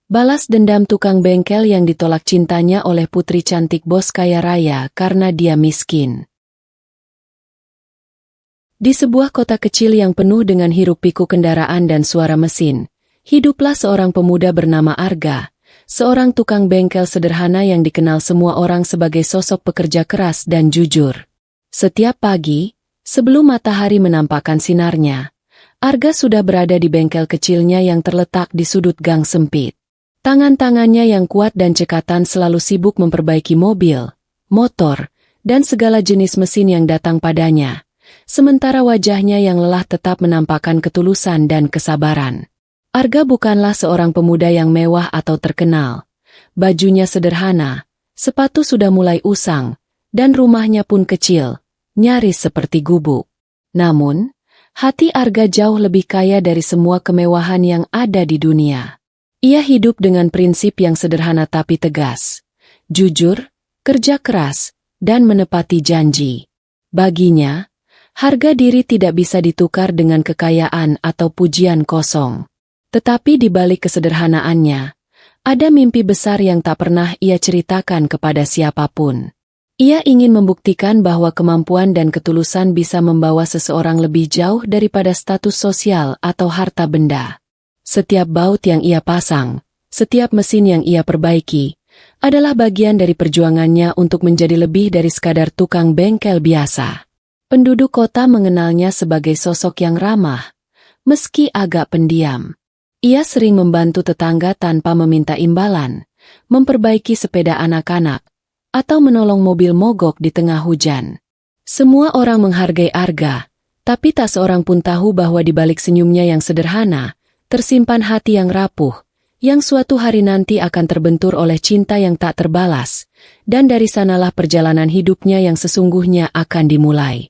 Balas dendam tukang bengkel yang ditolak cintanya oleh putri cantik bos kaya raya karena dia miskin. Di sebuah kota kecil yang penuh dengan hiruk-pikuk kendaraan dan suara mesin, hiduplah seorang pemuda bernama Arga, seorang tukang bengkel sederhana yang dikenal semua orang sebagai sosok pekerja keras dan jujur. Setiap pagi, sebelum matahari menampakkan sinarnya, Arga sudah berada di bengkel kecilnya yang terletak di sudut gang sempit. Tangan-tangannya yang kuat dan cekatan selalu sibuk memperbaiki mobil, motor, dan segala jenis mesin yang datang padanya. Sementara wajahnya yang lelah tetap menampakkan ketulusan dan kesabaran. Arga bukanlah seorang pemuda yang mewah atau terkenal. Bajunya sederhana, sepatu sudah mulai usang, dan rumahnya pun kecil, nyaris seperti gubuk. Namun, hati Arga jauh lebih kaya dari semua kemewahan yang ada di dunia. Ia hidup dengan prinsip yang sederhana tapi tegas. Jujur, kerja keras, dan menepati janji. Baginya, harga diri tidak bisa ditukar dengan kekayaan atau pujian kosong. Tetapi di balik kesederhanaannya, ada mimpi besar yang tak pernah ia ceritakan kepada siapapun. Ia ingin membuktikan bahwa kemampuan dan ketulusan bisa membawa seseorang lebih jauh daripada status sosial atau harta benda. Setiap baut yang ia pasang, setiap mesin yang ia perbaiki, adalah bagian dari perjuangannya untuk menjadi lebih dari sekadar tukang bengkel biasa. Penduduk kota mengenalnya sebagai sosok yang ramah, meski agak pendiam. Ia sering membantu tetangga tanpa meminta imbalan, memperbaiki sepeda anak-anak, atau menolong mobil mogok di tengah hujan. Semua orang menghargai Arga, tapi tak seorang pun tahu bahwa di balik senyumnya yang sederhana, tersimpan hati yang rapuh, yang suatu hari nanti akan terbentur oleh cinta yang tak terbalas, dan dari sanalah perjalanan hidupnya yang sesungguhnya akan dimulai.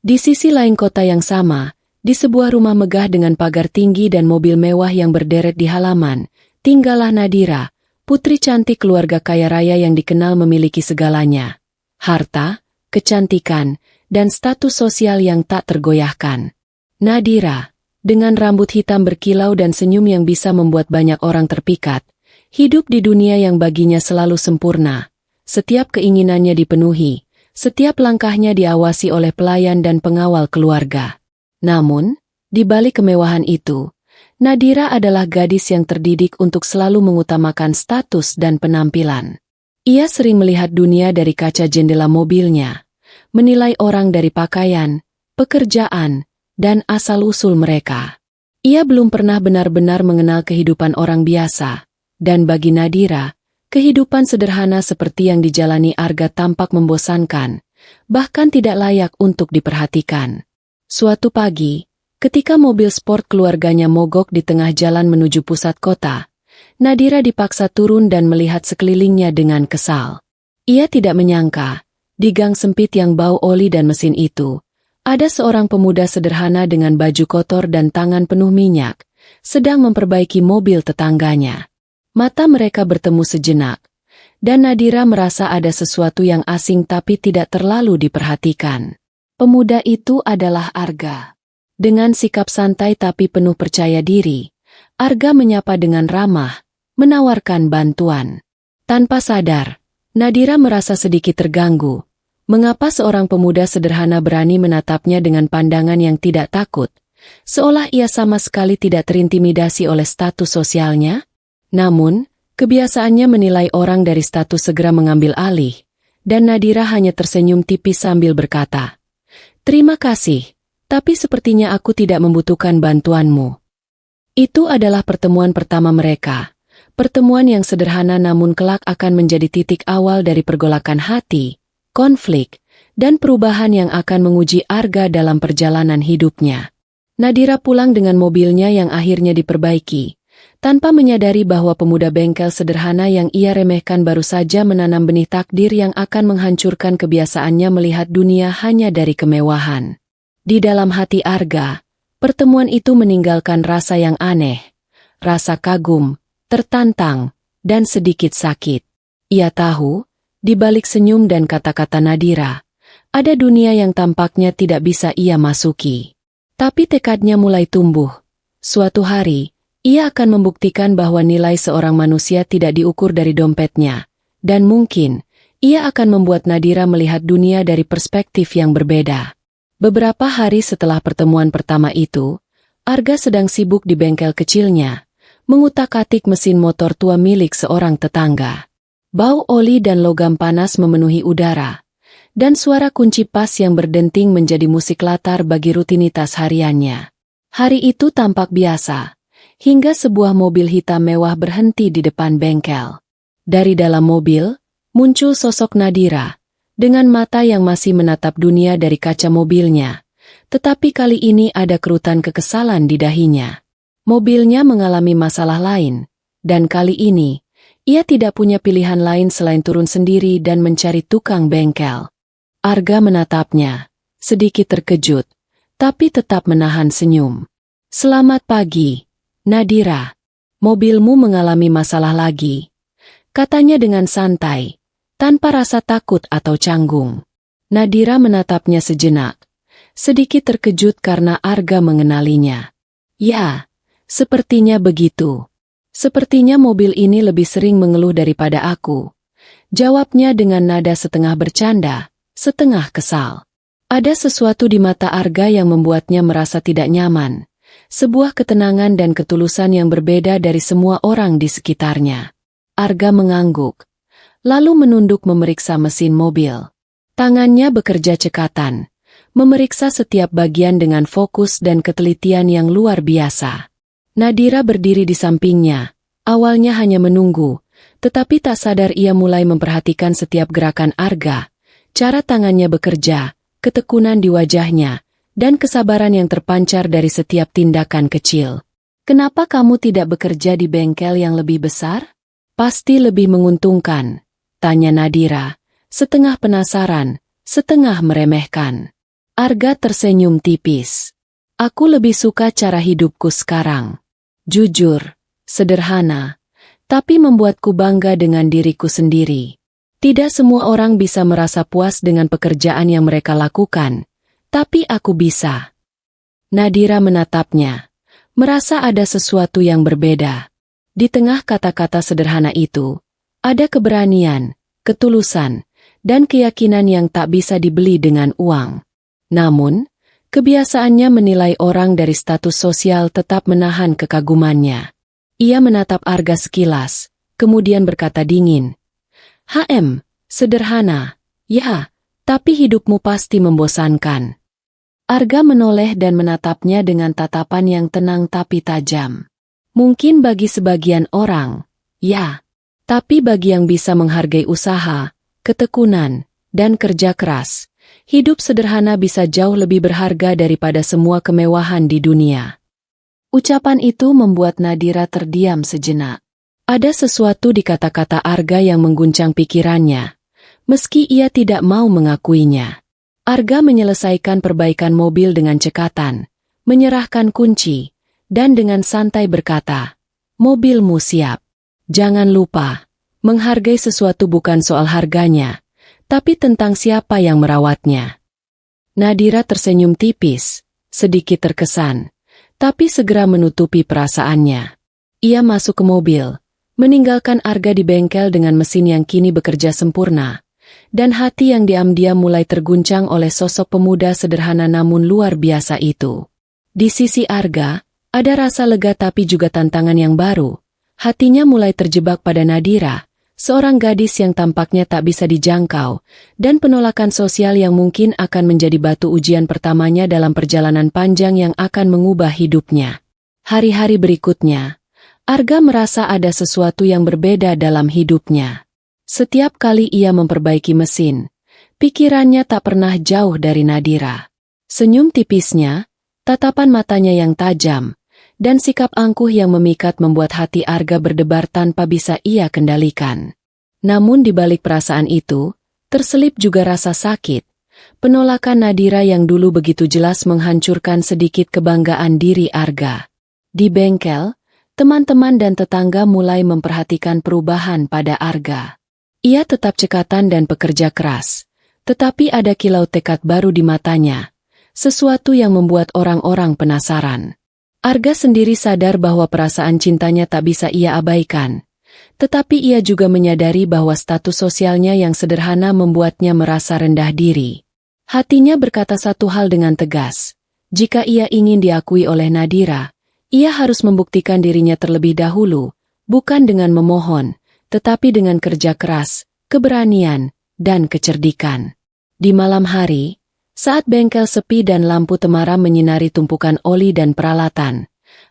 Di sisi lain kota yang sama, di sebuah rumah megah dengan pagar tinggi dan mobil mewah yang berderet di halaman, tinggallah Nadira, putri cantik keluarga kaya raya yang dikenal memiliki segalanya. Harta, kecantikan, dan status sosial yang tak tergoyahkan. Nadira, dengan rambut hitam berkilau dan senyum yang bisa membuat banyak orang terpikat, hidup di dunia yang baginya selalu sempurna. Setiap keinginannya dipenuhi, setiap langkahnya diawasi oleh pelayan dan pengawal keluarga. Namun, di balik kemewahan itu, Nadira adalah gadis yang terdidik untuk selalu mengutamakan status dan penampilan. Ia sering melihat dunia dari kaca jendela mobilnya, menilai orang dari pakaian, pekerjaan, dan asal-usul mereka. Ia belum pernah benar-benar mengenal kehidupan orang biasa, dan bagi Nadira, kehidupan sederhana seperti yang dijalani Arga tampak membosankan, bahkan tidak layak untuk diperhatikan. Suatu pagi, ketika mobil sport keluarganya mogok di tengah jalan menuju pusat kota, Nadira dipaksa turun dan melihat sekelilingnya dengan kesal. Ia tidak menyangka, di gang sempit yang bau oli dan mesin itu, ada seorang pemuda sederhana dengan baju kotor dan tangan penuh minyak, sedang memperbaiki mobil tetangganya. Mata mereka bertemu sejenak, dan Nadira merasa ada sesuatu yang asing tapi tidak terlalu diperhatikan. Pemuda itu adalah Arga. Dengan sikap santai tapi penuh percaya diri, Arga menyapa dengan ramah, menawarkan bantuan. Tanpa sadar, Nadira merasa sedikit terganggu. Mengapa seorang pemuda sederhana berani menatapnya dengan pandangan yang tidak takut, seolah ia sama sekali tidak terintimidasi oleh status sosialnya? Namun, kebiasaannya menilai orang dari status segera mengambil alih, dan Nadira hanya tersenyum tipis sambil berkata, "Terima kasih, tapi sepertinya aku tidak membutuhkan bantuanmu." Itu adalah pertemuan pertama mereka, pertemuan yang sederhana namun kelak akan menjadi titik awal dari pergolakan hati, konflik, dan perubahan yang akan menguji Arga dalam perjalanan hidupnya. Nadira pulang dengan mobilnya yang akhirnya diperbaiki, tanpa menyadari bahwa pemuda bengkel sederhana yang ia remehkan baru saja menanam benih takdir yang akan menghancurkan kebiasaannya melihat dunia hanya dari kemewahan. Di dalam hati Arga, pertemuan itu meninggalkan rasa yang aneh, rasa kagum, tertantang, dan sedikit sakit. Ia tahu, di balik senyum dan kata-kata Nadira, ada dunia yang tampaknya tidak bisa ia masuki. Tapi tekadnya mulai tumbuh. Suatu hari, Ia akan membuktikan bahwa nilai seorang manusia tidak diukur dari dompetnya, dan mungkin ia akan membuat Nadira melihat dunia dari perspektif yang berbeda. Beberapa hari setelah pertemuan pertama itu, Arga sedang sibuk di bengkel kecilnya, mengutak-atik mesin motor tua milik seorang tetangga. Bau oli dan logam panas memenuhi udara, dan suara kunci pas yang berdenting menjadi musik latar bagi rutinitas hariannya. Hari itu tampak biasa, hingga sebuah mobil hitam mewah berhenti di depan bengkel. Dari dalam mobil, muncul sosok Nadira, dengan mata yang masih menatap dunia dari kaca mobilnya. Tetapi kali ini ada kerutan kekesalan di dahinya. Mobilnya mengalami masalah lain, dan kali ini, ia tidak punya pilihan lain selain turun sendiri dan mencari tukang bengkel. Arga menatapnya, sedikit terkejut, tapi tetap menahan senyum. "Selamat pagi, Nadira. Mobilmu mengalami masalah lagi," katanya dengan santai, tanpa rasa takut atau canggung. Nadira menatapnya sejenak, sedikit terkejut karena Arga mengenalinya. "Ya, sepertinya begitu. Sepertinya mobil ini lebih sering mengeluh daripada aku," jawabnya dengan nada setengah bercanda, setengah kesal. Ada sesuatu di mata Arga yang membuatnya merasa tidak nyaman, sebuah ketenangan dan ketulusan yang berbeda dari semua orang di sekitarnya. Arga mengangguk, lalu menunduk memeriksa mesin mobil. Tangannya bekerja cekatan, memeriksa setiap bagian dengan fokus dan ketelitian yang luar biasa. Nadira berdiri di sampingnya, awalnya hanya menunggu, tetapi tak sadar ia mulai memperhatikan setiap gerakan Arga, cara tangannya bekerja, ketekunan di wajahnya, dan kesabaran yang terpancar dari setiap tindakan kecil. "Kenapa kamu tidak bekerja di bengkel yang lebih besar? Pasti lebih menguntungkan," tanya Nadira, setengah penasaran, setengah meremehkan. Arga tersenyum tipis. "Aku lebih suka cara hidupku sekarang. Jujur, sederhana, tapi membuatku bangga dengan diriku sendiri. Tidak semua orang bisa merasa puas dengan pekerjaan yang mereka lakukan, tapi aku bisa." Nadira menatapnya, merasa ada sesuatu yang berbeda. Di tengah kata-kata sederhana itu, ada keberanian, ketulusan, dan keyakinan yang tak bisa dibeli dengan uang. Namun, kebiasaannya menilai orang dari status sosial tetap menahan kekagumannya. Ia menatap Arga sekilas, kemudian berkata dingin, Sederhana, ya, tapi hidupmu pasti membosankan." Arga menoleh dan menatapnya dengan tatapan yang tenang tapi tajam. "Mungkin bagi sebagian orang, ya, tapi bagi yang bisa menghargai usaha, ketekunan, dan kerja keras, hidup sederhana bisa jauh lebih berharga daripada semua kemewahan di dunia." Ucapan itu membuat Nadira terdiam sejenak. Ada sesuatu di kata-kata Arga yang mengguncang pikirannya, meski ia tidak mau mengakuinya. Arga menyelesaikan perbaikan mobil dengan cekatan, menyerahkan kunci, dan dengan santai berkata, "Mobilmu siap. Jangan lupa, menghargai sesuatu bukan soal harganya, tapi tentang siapa yang merawatnya." Nadira tersenyum tipis, sedikit terkesan, tapi segera menutupi perasaannya. Ia masuk ke mobil, meninggalkan Arga di bengkel dengan mesin yang kini bekerja sempurna, dan hati yang diam-diam mulai terguncang oleh sosok pemuda sederhana namun luar biasa itu. Di sisi Arga, ada rasa lega tapi juga tantangan yang baru. Hatinya mulai terjebak pada Nadira, seorang gadis yang tampaknya tak bisa dijangkau, dan penolakan sosial yang mungkin akan menjadi batu ujian pertamanya dalam perjalanan panjang yang akan mengubah hidupnya. Hari-hari berikutnya, Arga merasa ada sesuatu yang berbeda dalam hidupnya. Setiap kali ia memperbaiki mesin, pikirannya tak pernah jauh dari Nadira. Senyum tipisnya, tatapan matanya yang tajam, dan sikap angkuh yang memikat membuat hati Arga berdebar tanpa bisa ia kendalikan. Namun di balik perasaan itu, terselip juga rasa sakit. Penolakan Nadira yang dulu begitu jelas menghancurkan sedikit kebanggaan diri Arga. Di bengkel, teman-teman dan tetangga mulai memperhatikan perubahan pada Arga. Ia tetap cekatan dan pekerja keras, tetapi ada kilau tekad baru di matanya, sesuatu yang membuat orang-orang penasaran. Arga sendiri sadar bahwa perasaan cintanya tak bisa ia abaikan. Tetapi ia juga menyadari bahwa status sosialnya yang sederhana membuatnya merasa rendah diri. Hatinya berkata satu hal dengan tegas. Jika ia ingin diakui oleh Nadira, ia harus membuktikan dirinya terlebih dahulu, bukan dengan memohon, tetapi dengan kerja keras, keberanian, dan kecerdikan. Di malam hari, saat bengkel sepi dan lampu temaram menyinari tumpukan oli dan peralatan,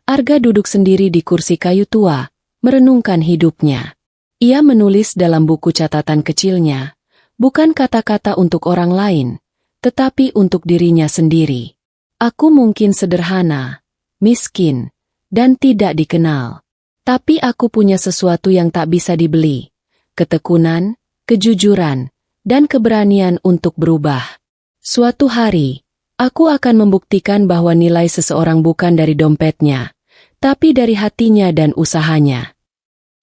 Arga duduk sendiri di kursi kayu tua, merenungkan hidupnya. Ia menulis dalam buku catatan kecilnya, bukan kata-kata untuk orang lain, tetapi untuk dirinya sendiri. Aku mungkin sederhana, miskin, dan tidak dikenal. Tapi aku punya sesuatu yang tak bisa dibeli. Ketekunan, kejujuran, dan keberanian untuk berubah. Suatu hari, aku akan membuktikan bahwa nilai seseorang bukan dari dompetnya, tapi dari hatinya dan usahanya.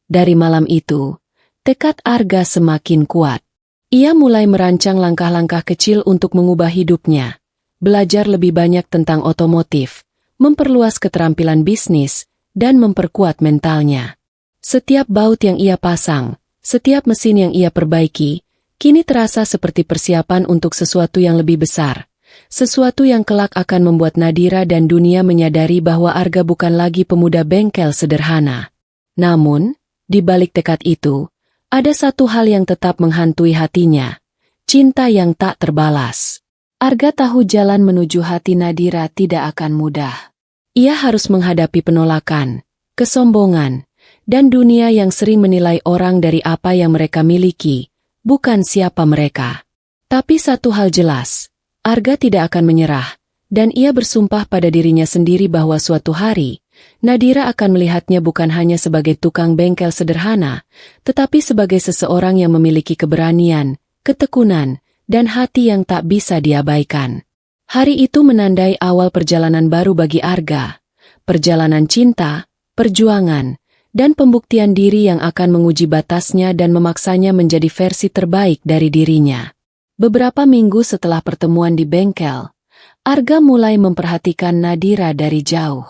Dari malam itu, tekad Arga semakin kuat. Ia mulai merancang langkah-langkah kecil untuk mengubah hidupnya, belajar lebih banyak tentang otomotif, memperluas keterampilan bisnis, dan memperkuat mentalnya. Setiap baut yang ia pasang, setiap mesin yang ia perbaiki, kini terasa seperti persiapan untuk sesuatu yang lebih besar. Sesuatu yang kelak akan membuat Nadira dan dunia menyadari bahwa Arga bukan lagi pemuda bengkel sederhana. Namun, di balik tekad itu, ada satu hal yang tetap menghantui hatinya. Cinta yang tak terbalas. Arga tahu jalan menuju hati Nadira tidak akan mudah. Ia harus menghadapi penolakan, kesombongan, dan dunia yang sering menilai orang dari apa yang mereka miliki, bukan siapa mereka. Tapi satu hal jelas, Arga tidak akan menyerah, dan ia bersumpah pada dirinya sendiri bahwa suatu hari, Nadira akan melihatnya bukan hanya sebagai tukang bengkel sederhana, tetapi sebagai seseorang yang memiliki keberanian, ketekunan, dan hati yang tak bisa diabaikan. Hari itu menandai awal perjalanan baru bagi Arga, perjalanan cinta, perjuangan, dan pembuktian diri yang akan menguji batasnya dan memaksanya menjadi versi terbaik dari dirinya. Beberapa minggu setelah pertemuan di bengkel, Arga mulai memperhatikan Nadira dari jauh.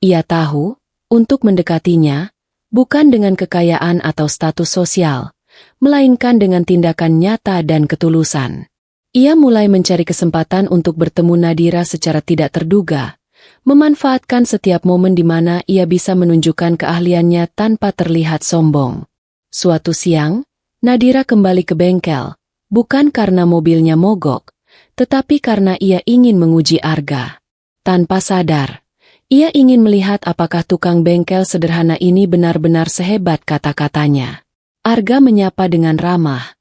Ia tahu, untuk mendekatinya, bukan dengan kekayaan atau status sosial, melainkan dengan tindakan nyata dan ketulusan. Ia mulai mencari kesempatan untuk bertemu Nadira secara tidak terduga, memanfaatkan setiap momen di mana ia bisa menunjukkan keahliannya tanpa terlihat sombong. Suatu siang, Nadira kembali ke bengkel, bukan karena mobilnya mogok, tetapi karena ia ingin menguji Arga. Tanpa sadar, ia ingin melihat apakah tukang bengkel sederhana ini benar-benar sehebat kata-katanya. Arga menyapa dengan ramah,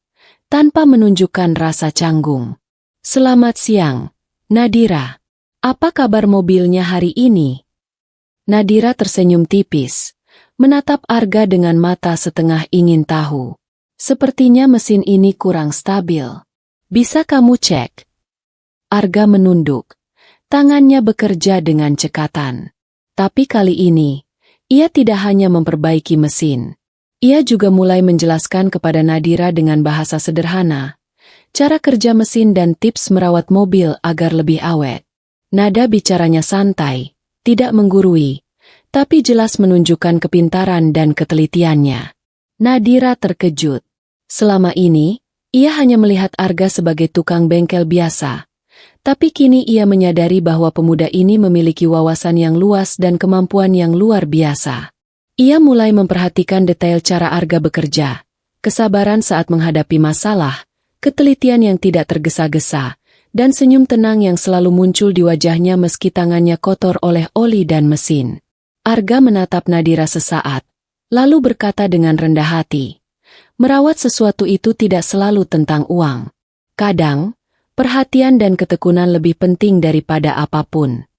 tanpa menunjukkan rasa canggung. "Selamat siang, Nadira. Apa kabar mobilnya hari ini?" Nadira tersenyum tipis, menatap Arga dengan mata setengah ingin tahu. "Sepertinya mesin ini kurang stabil. Bisa kamu cek?" Arga menunduk. Tangannya bekerja dengan cekatan. Tapi kali ini, ia tidak hanya memperbaiki mesin. Ia juga mulai menjelaskan kepada Nadira dengan bahasa sederhana, cara kerja mesin dan tips merawat mobil agar lebih awet. Nada bicaranya santai, tidak menggurui, tapi jelas menunjukkan kepintaran dan ketelitiannya. Nadira terkejut. Selama ini, ia hanya melihat Arga sebagai tukang bengkel biasa. Tapi kini ia menyadari bahwa pemuda ini memiliki wawasan yang luas dan kemampuan yang luar biasa. Ia mulai memperhatikan detail cara Arga bekerja, kesabaran saat menghadapi masalah, ketelitian yang tidak tergesa-gesa, dan senyum tenang yang selalu muncul di wajahnya meski tangannya kotor oleh oli dan mesin. Arga menatap Nadira sesaat, lalu berkata dengan rendah hati, "Merawat sesuatu itu tidak selalu tentang uang. Kadang, perhatian dan ketekunan lebih penting daripada apapun."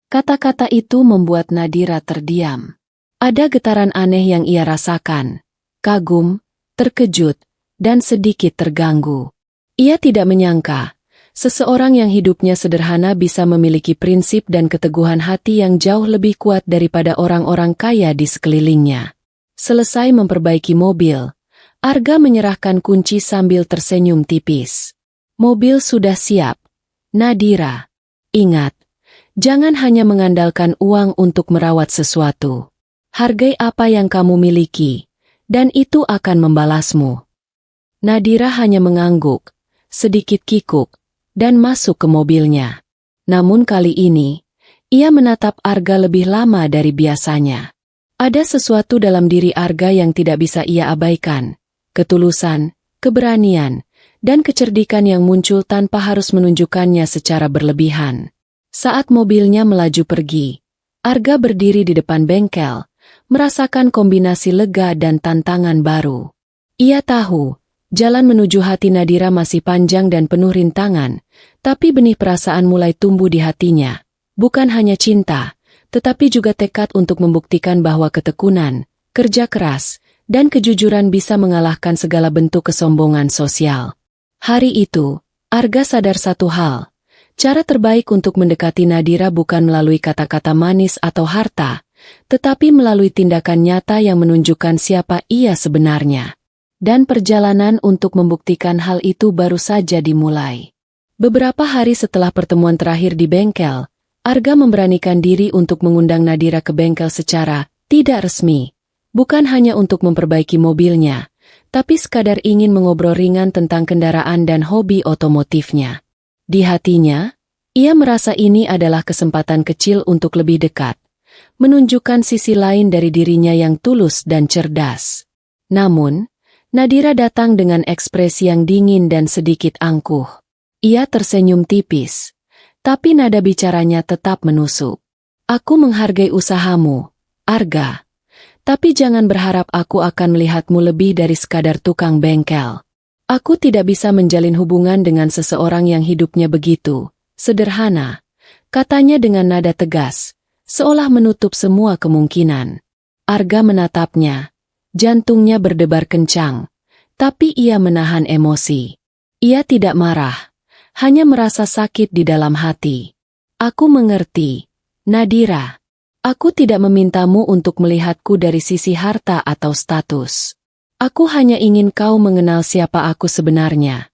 Kata-kata itu membuat Nadira terdiam. Ada getaran aneh yang ia rasakan, kagum, terkejut, dan sedikit terganggu. Ia tidak menyangka, seseorang yang hidupnya sederhana bisa memiliki prinsip dan keteguhan hati yang jauh lebih kuat daripada orang-orang kaya di sekelilingnya. Selesai memperbaiki mobil, Arga menyerahkan kunci sambil tersenyum tipis. "Mobil sudah siap, Nadira. Ingat, Jangan hanya mengandalkan uang untuk merawat sesuatu. Hargai apa yang kamu miliki, dan itu akan membalasmu. Nadira hanya mengangguk, sedikit kikuk, dan masuk ke mobilnya. Namun kali ini, ia menatap Arga lebih lama dari biasanya. Ada sesuatu dalam diri Arga yang tidak bisa ia abaikan. Ketulusan, keberanian, dan kecerdikan yang muncul tanpa harus menunjukkannya secara berlebihan. Saat mobilnya melaju pergi, Arga berdiri di depan bengkel, merasakan kombinasi lega dan tantangan baru. Ia tahu, jalan menuju hati Nadira masih panjang dan penuh rintangan, tapi benih perasaan mulai tumbuh di hatinya. Bukan hanya cinta, tetapi juga tekad untuk membuktikan bahwa ketekunan, kerja keras, dan kejujuran bisa mengalahkan segala bentuk kesombongan sosial. Hari itu, Arga sadar satu hal. Cara terbaik untuk mendekati Nadira bukan melalui kata-kata manis atau harta, tetapi melalui tindakan nyata yang menunjukkan siapa ia sebenarnya. Dan perjalanan untuk membuktikan hal itu baru saja dimulai. Beberapa hari setelah pertemuan terakhir di bengkel, Arga memberanikan diri untuk mengundang Nadira ke bengkel secara tidak resmi. Bukan hanya untuk memperbaiki mobilnya, tapi sekadar ingin mengobrol ringan tentang kendaraan dan hobi otomotifnya. Di hatinya, ia merasa ini adalah kesempatan kecil untuk lebih dekat, menunjukkan sisi lain dari dirinya yang tulus dan cerdas. Namun, Nadira datang dengan ekspresi yang dingin dan sedikit angkuh. Ia tersenyum tipis, tapi nada bicaranya tetap menusuk. Aku menghargai usahamu, Arga. Tapi jangan berharap aku akan melihatmu lebih dari sekadar tukang bengkel. Aku tidak bisa menjalin hubungan dengan seseorang yang hidupnya begitu sederhana, katanya dengan nada tegas, seolah menutup semua kemungkinan. Arga menatapnya, jantungnya berdebar kencang, tapi ia menahan emosi. Ia tidak marah, hanya merasa sakit di dalam hati. Aku mengerti, Nadira. Aku tidak memintamu untuk melihatku dari sisi harta atau status. Aku hanya ingin kau mengenal siapa aku sebenarnya.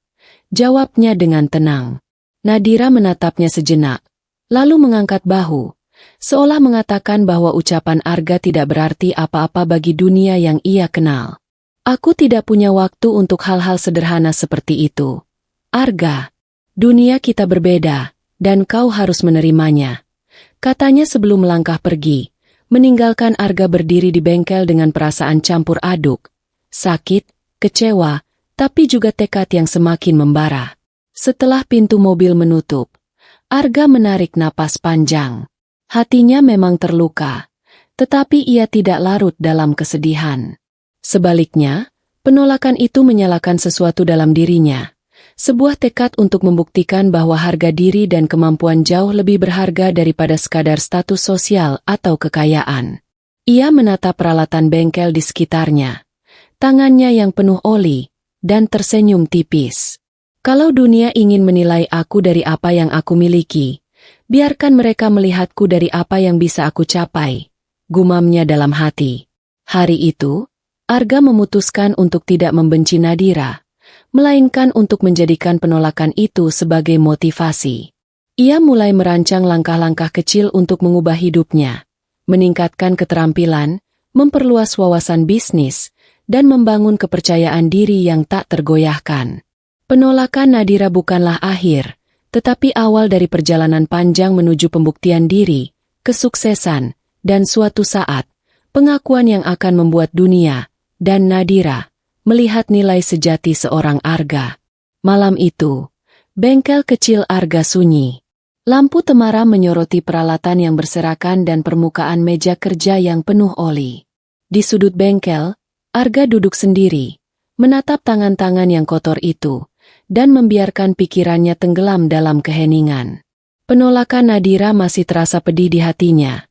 Jawabnya dengan tenang. Nadira menatapnya sejenak, lalu mengangkat bahu, seolah mengatakan bahwa ucapan Arga tidak berarti apa-apa bagi dunia yang ia kenal. Aku tidak punya waktu untuk hal-hal sederhana seperti itu. Arga, dunia kita berbeda, dan kau harus menerimanya. Katanya sebelum melangkah pergi, meninggalkan Arga berdiri di bengkel dengan perasaan campur aduk. Sakit, kecewa, tapi juga tekad yang semakin membara. Setelah pintu mobil menutup, Arga menarik napas panjang. Hatinya memang terluka, tetapi ia tidak larut dalam kesedihan. Sebaliknya, penolakan itu menyalakan sesuatu dalam dirinya. Sebuah tekad untuk membuktikan bahwa harga diri dan kemampuan jauh lebih berharga daripada sekadar status sosial atau kekayaan. Ia menatap peralatan bengkel di sekitarnya, tangannya yang penuh oli, dan tersenyum tipis. Kalau dunia ingin menilai aku dari apa yang aku miliki, biarkan mereka melihatku dari apa yang bisa aku capai, gumamnya dalam hati. Hari itu, Arga memutuskan untuk tidak membenci Nadira, melainkan untuk menjadikan penolakan itu sebagai motivasi. Ia mulai merancang langkah-langkah kecil untuk mengubah hidupnya, meningkatkan keterampilan, memperluas wawasan bisnis, dan membangun kepercayaan diri yang tak tergoyahkan. Penolakan Nadira bukanlah akhir, tetapi awal dari perjalanan panjang menuju pembuktian diri, kesuksesan, dan suatu saat, pengakuan yang akan membuat dunia, dan Nadira, melihat nilai sejati seorang Arga. Malam itu, bengkel kecil Arga sunyi. Lampu temaram menyoroti peralatan yang berserakan dan permukaan meja kerja yang penuh oli. Di sudut bengkel, Arga duduk sendiri, menatap tangan-tangan yang kotor itu, dan membiarkan pikirannya tenggelam dalam keheningan. Penolakan Nadira masih terasa pedih di hatinya,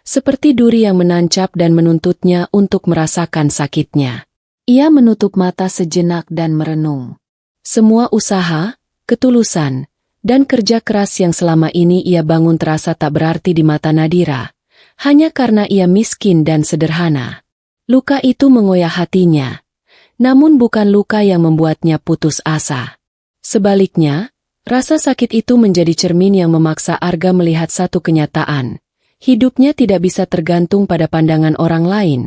seperti duri yang menancap dan menuntutnya untuk merasakan sakitnya. Ia menutup mata sejenak dan merenung. Semua usaha, ketulusan, dan kerja keras yang selama ini ia bangun terasa tak berarti di mata Nadira, hanya karena ia miskin dan sederhana. Luka itu mengoyak hatinya, namun bukan luka yang membuatnya putus asa. Sebaliknya, Rasa sakit itu menjadi cermin yang memaksa Arga melihat satu kenyataan. Hidupnya tidak bisa tergantung pada pandangan orang lain,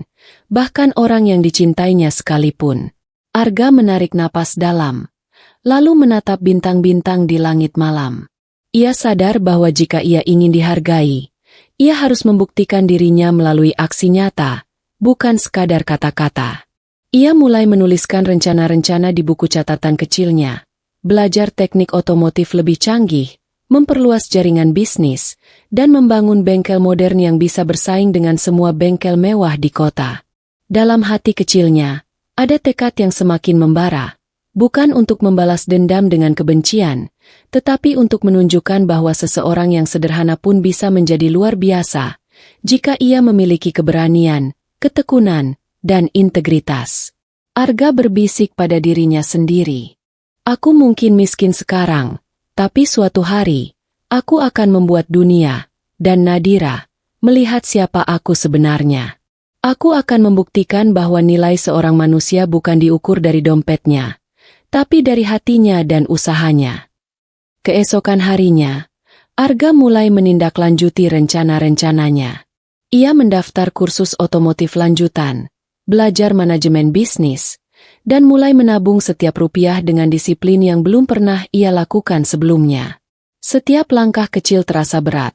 bahkan orang yang dicintainya sekalipun. Arga menarik napas dalam, lalu menatap bintang-bintang di langit malam. Ia sadar bahwa jika ia ingin dihargai, ia harus membuktikan dirinya melalui aksi nyata, bukan sekadar kata-kata. Ia mulai menuliskan rencana-rencana di buku catatan kecilnya, belajar teknik otomotif lebih canggih, memperluas jaringan bisnis, dan membangun bengkel modern yang bisa bersaing dengan semua bengkel mewah di kota. Dalam hati kecilnya, ada tekad yang semakin membara, bukan untuk membalas dendam dengan kebencian, tetapi untuk menunjukkan bahwa seseorang yang sederhana pun bisa menjadi luar biasa, jika ia memiliki keberanian, ketekunan, dan integritas. Arga berbisik pada dirinya sendiri. Aku mungkin miskin sekarang, tapi suatu hari, aku akan membuat dunia, dan Nadira, melihat siapa aku sebenarnya. Aku akan membuktikan bahwa nilai seorang manusia bukan diukur dari dompetnya, tapi dari hatinya dan usahanya. Keesokan harinya, Arga mulai menindaklanjuti rencana-rencananya. Ia mendaftar kursus otomotif lanjutan, belajar manajemen bisnis, dan mulai menabung setiap rupiah dengan disiplin yang belum pernah ia lakukan sebelumnya. Setiap langkah kecil terasa berat,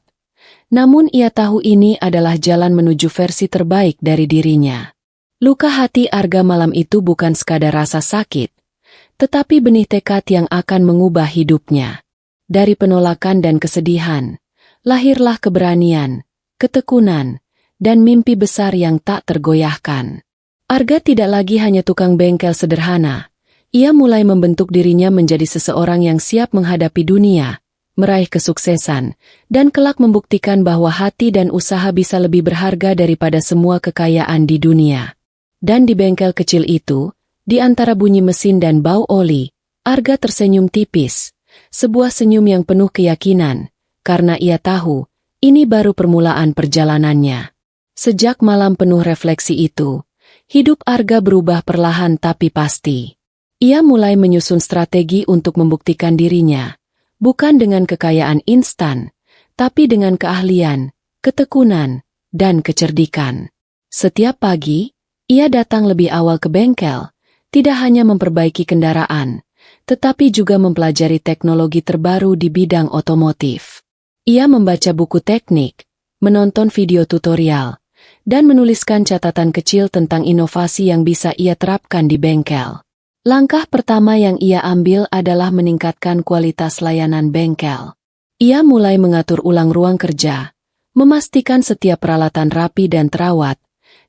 namun ia tahu ini adalah jalan menuju versi terbaik dari dirinya. Luka hati Arga malam itu bukan sekadar rasa sakit, tetapi benih tekad yang akan mengubah hidupnya. Dari penolakan dan kesedihan, lahirlah keberanian, ketekunan, dan mimpi besar yang tak tergoyahkan. Arga tidak lagi hanya tukang bengkel sederhana. Ia mulai membentuk dirinya menjadi seseorang yang siap menghadapi dunia, meraih kesuksesan, dan kelak membuktikan bahwa hati dan usaha bisa lebih berharga daripada semua kekayaan di dunia. Dan di bengkel kecil itu, di antara bunyi mesin dan bau oli, Arga tersenyum tipis, sebuah senyum yang penuh keyakinan, karena ia tahu, ini baru permulaan perjalanannya. Sejak malam penuh refleksi itu, hidup Arga berubah perlahan tapi pasti. Ia mulai menyusun strategi untuk membuktikan dirinya, bukan dengan kekayaan instan, tapi dengan keahlian, ketekunan, dan kecerdikan. Setiap pagi, ia datang lebih awal ke bengkel, tidak hanya memperbaiki kendaraan, tetapi juga mempelajari teknologi terbaru di bidang otomotif. Ia membaca buku teknik, menonton video tutorial, dan menuliskan catatan kecil tentang inovasi yang bisa ia terapkan di bengkel. Langkah pertama yang ia ambil adalah meningkatkan kualitas layanan bengkel. Ia mulai mengatur ulang ruang kerja, memastikan setiap peralatan rapi dan terawat,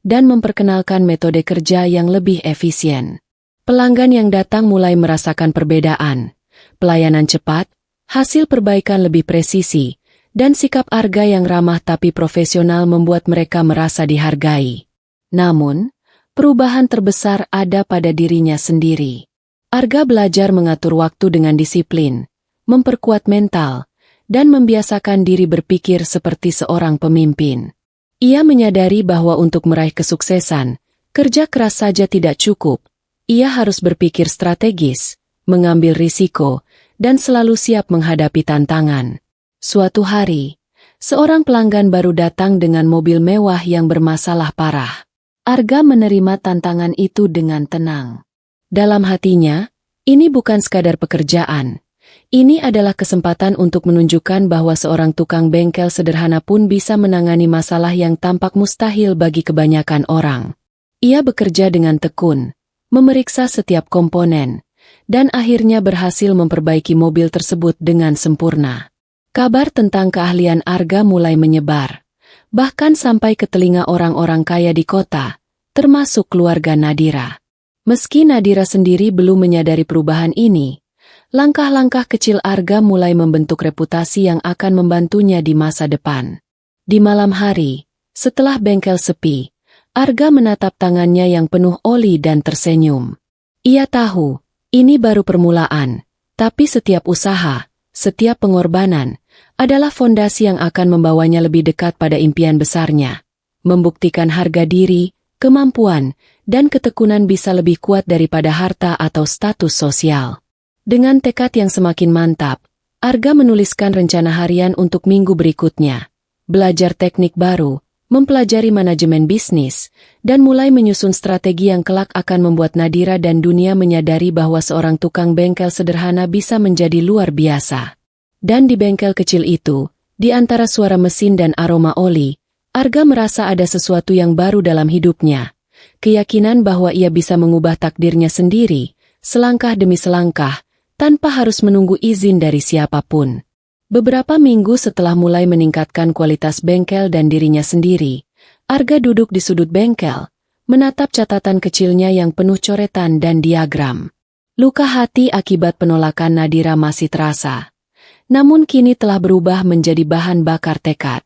dan memperkenalkan metode kerja yang lebih efisien. Pelanggan yang datang mulai merasakan perbedaan, pelayanan cepat, hasil perbaikan lebih presisi, dan sikap Arga yang ramah tapi profesional membuat mereka merasa dihargai. Namun, perubahan terbesar ada pada dirinya sendiri. Arga belajar mengatur waktu dengan disiplin, memperkuat mental, dan membiasakan diri berpikir seperti seorang pemimpin. Ia menyadari bahwa untuk meraih kesuksesan, kerja keras saja tidak cukup. Ia harus berpikir strategis, mengambil risiko, dan selalu siap menghadapi tantangan. Suatu hari, seorang pelanggan baru datang dengan mobil mewah yang bermasalah parah. Arga menerima tantangan itu dengan tenang. Dalam hatinya, ini bukan sekadar pekerjaan. Ini adalah kesempatan untuk menunjukkan bahwa seorang tukang bengkel sederhana pun bisa menangani masalah yang tampak mustahil bagi kebanyakan orang. Ia bekerja dengan tekun, memeriksa setiap komponen, dan akhirnya berhasil memperbaiki mobil tersebut dengan sempurna. Kabar tentang keahlian Arga mulai menyebar, bahkan sampai ke telinga orang-orang kaya di kota, termasuk keluarga Nadira. Meski Nadira sendiri belum menyadari perubahan ini, langkah-langkah kecil Arga mulai membentuk reputasi yang akan membantunya di masa depan. Di malam hari, setelah bengkel sepi, Arga menatap tangannya yang penuh oli dan tersenyum. Ia tahu, ini baru permulaan, tapi setiap usaha, setiap pengorbanan, adalah fondasi yang akan membawanya lebih dekat pada impian besarnya. Membuktikan harga diri, kemampuan, dan ketekunan bisa lebih kuat daripada harta atau status sosial. Dengan tekad yang semakin mantap, Arga menuliskan rencana harian untuk minggu berikutnya, belajar teknik baru, mempelajari manajemen bisnis, dan mulai menyusun strategi yang kelak akan membuat Nadira dan dunia menyadari bahwa seorang tukang bengkel sederhana bisa menjadi luar biasa. Dan di bengkel kecil itu, di antara suara mesin dan aroma oli, Arga merasa ada sesuatu yang baru dalam hidupnya. Keyakinan bahwa ia bisa mengubah takdirnya sendiri, selangkah demi selangkah, tanpa harus menunggu izin dari siapapun. Beberapa minggu setelah mulai meningkatkan kualitas bengkel dan dirinya sendiri, Arga duduk di sudut bengkel, menatap catatan kecilnya yang penuh coretan dan diagram. Luka hati akibat penolakan Nadira masih terasa. Namun kini telah berubah menjadi bahan bakar tekad.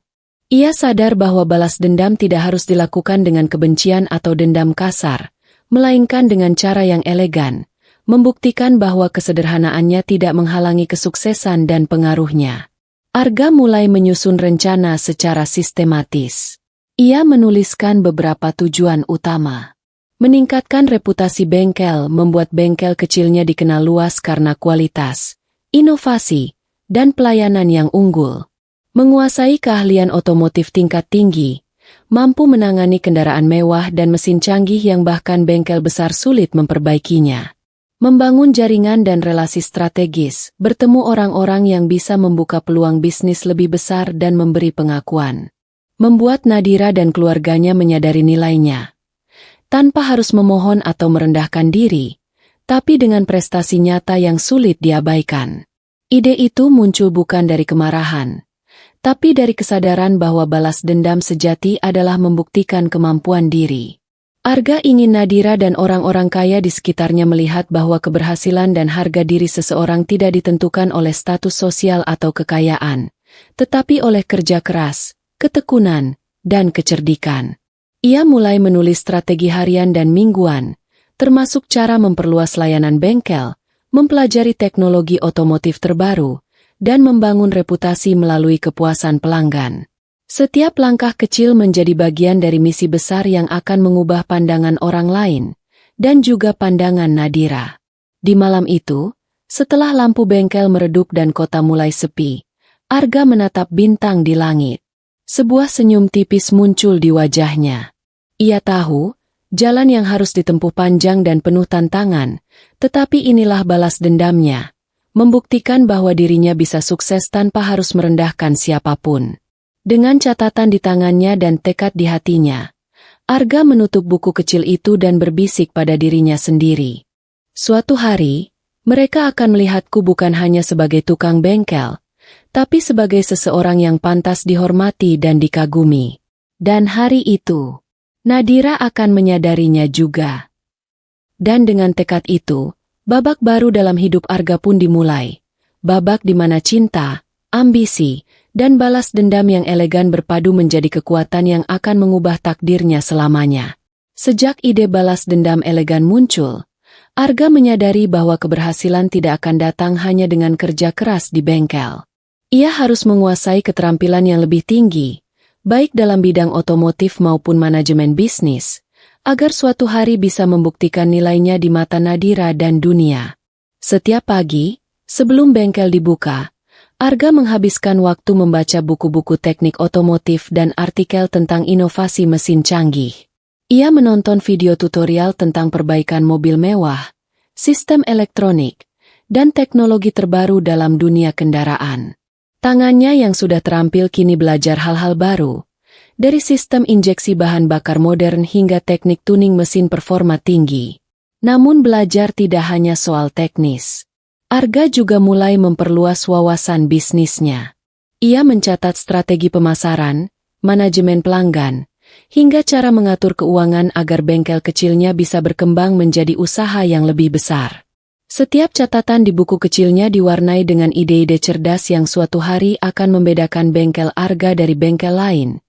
Ia sadar bahwa balas dendam tidak harus dilakukan dengan kebencian atau dendam kasar, melainkan dengan cara yang elegan, membuktikan bahwa kesederhanaannya tidak menghalangi kesuksesan dan pengaruhnya. Arga mulai menyusun rencana secara sistematis. Ia menuliskan beberapa tujuan utama. Meningkatkan reputasi bengkel membuat bengkel kecilnya dikenal luas karena kualitas, inovasi, dan pelayanan yang unggul. Menguasai keahlian otomotif tingkat tinggi, mampu menangani kendaraan mewah dan mesin canggih yang bahkan bengkel besar sulit memperbaikinya. Membangun jaringan dan relasi strategis, bertemu orang-orang yang bisa membuka peluang bisnis lebih besar dan memberi pengakuan. Membuat Nadira dan keluarganya menyadari nilainya. Tanpa harus memohon atau merendahkan diri, tapi dengan prestasi nyata yang sulit diabaikan. Ide itu muncul bukan dari kemarahan, tapi dari kesadaran bahwa balas dendam sejati adalah membuktikan kemampuan diri. Arga ingin Nadira dan orang-orang kaya di sekitarnya melihat bahwa keberhasilan dan harga diri seseorang tidak ditentukan oleh status sosial atau kekayaan, tetapi oleh kerja keras, ketekunan, dan kecerdikan. Ia mulai menulis strategi harian dan mingguan, termasuk cara memperluas layanan bengkel, mempelajari teknologi otomotif terbaru, dan membangun reputasi melalui kepuasan pelanggan. Setiap langkah kecil menjadi bagian dari misi besar yang akan mengubah pandangan orang lain, dan juga pandangan Nadira. Di malam itu, setelah lampu bengkel meredup dan kota mulai sepi, Arga menatap bintang di langit. Sebuah senyum tipis muncul di wajahnya. Ia tahu, jalan yang harus ditempuh panjang dan penuh tantangan, tetapi inilah balas dendamnya, membuktikan bahwa dirinya bisa sukses tanpa harus merendahkan siapapun. Dengan catatan di tangannya dan tekad di hatinya, Arga menutup buku kecil itu dan berbisik pada dirinya sendiri. Suatu hari, mereka akan melihatku bukan hanya sebagai tukang bengkel, tapi sebagai seseorang yang pantas dihormati dan dikagumi. Dan hari itu, Nadira akan menyadarinya juga. Dan dengan tekad itu, babak baru dalam hidup Arga pun dimulai. Babak di mana cinta, ambisi, dan balas dendam yang elegan berpadu menjadi kekuatan yang akan mengubah takdirnya selamanya. Sejak ide balas dendam elegan muncul, Arga menyadari bahwa keberhasilan tidak akan datang hanya dengan kerja keras di bengkel. Ia harus menguasai keterampilan yang lebih tinggi, baik dalam bidang otomotif maupun manajemen bisnis, agar suatu hari bisa membuktikan nilainya di mata Nadira dan dunia. Setiap pagi, sebelum bengkel dibuka, Arga menghabiskan waktu membaca buku-buku teknik otomotif dan artikel tentang inovasi mesin canggih. Ia menonton video tutorial tentang perbaikan mobil mewah, sistem elektronik, dan teknologi terbaru dalam dunia kendaraan. Tangannya yang sudah terampil kini belajar hal-hal baru, dari sistem injeksi bahan bakar modern hingga teknik tuning mesin performa tinggi. Namun belajar tidak hanya soal teknis. Arga juga mulai memperluas wawasan bisnisnya. Ia mencatat strategi pemasaran, manajemen pelanggan, hingga cara mengatur keuangan agar bengkel kecilnya bisa berkembang menjadi usaha yang lebih besar. Setiap catatan di buku kecilnya diwarnai dengan ide-ide cerdas yang suatu hari akan membedakan bengkel Arga dari bengkel lain,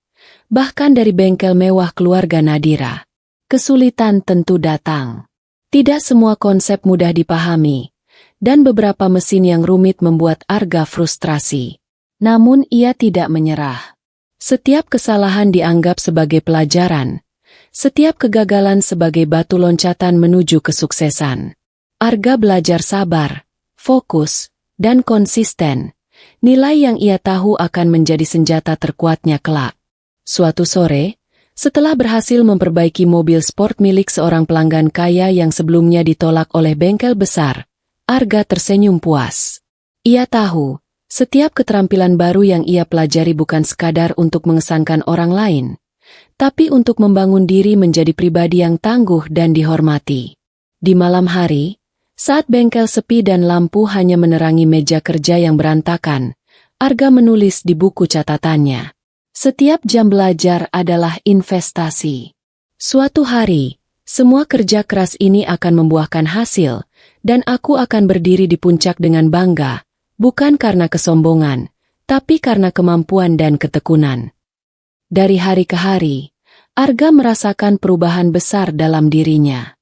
bahkan dari bengkel mewah keluarga Nadira. Kesulitan tentu datang. Tidak semua konsep mudah dipahami, dan beberapa mesin yang rumit membuat Arga frustrasi. Namun ia tidak menyerah. Setiap kesalahan dianggap sebagai pelajaran, setiap kegagalan sebagai batu loncatan menuju kesuksesan. Arga belajar sabar, fokus, dan konsisten. Nilai yang ia tahu akan menjadi senjata terkuatnya kelak. Suatu sore, setelah berhasil memperbaiki mobil sport milik seorang pelanggan kaya yang sebelumnya ditolak oleh bengkel besar, Arga tersenyum puas. Ia tahu, setiap keterampilan baru yang ia pelajari bukan sekadar untuk mengesankan orang lain, tapi untuk membangun diri menjadi pribadi yang tangguh dan dihormati. Di malam hari, saat bengkel sepi dan lampu hanya menerangi meja kerja yang berantakan, Arga menulis di buku catatannya. Setiap jam belajar adalah investasi. Suatu hari, semua kerja keras ini akan membuahkan hasil, dan aku akan berdiri di puncak dengan bangga, bukan karena kesombongan, tapi karena kemampuan dan ketekunan. Dari hari ke hari, Arga merasakan perubahan besar dalam dirinya.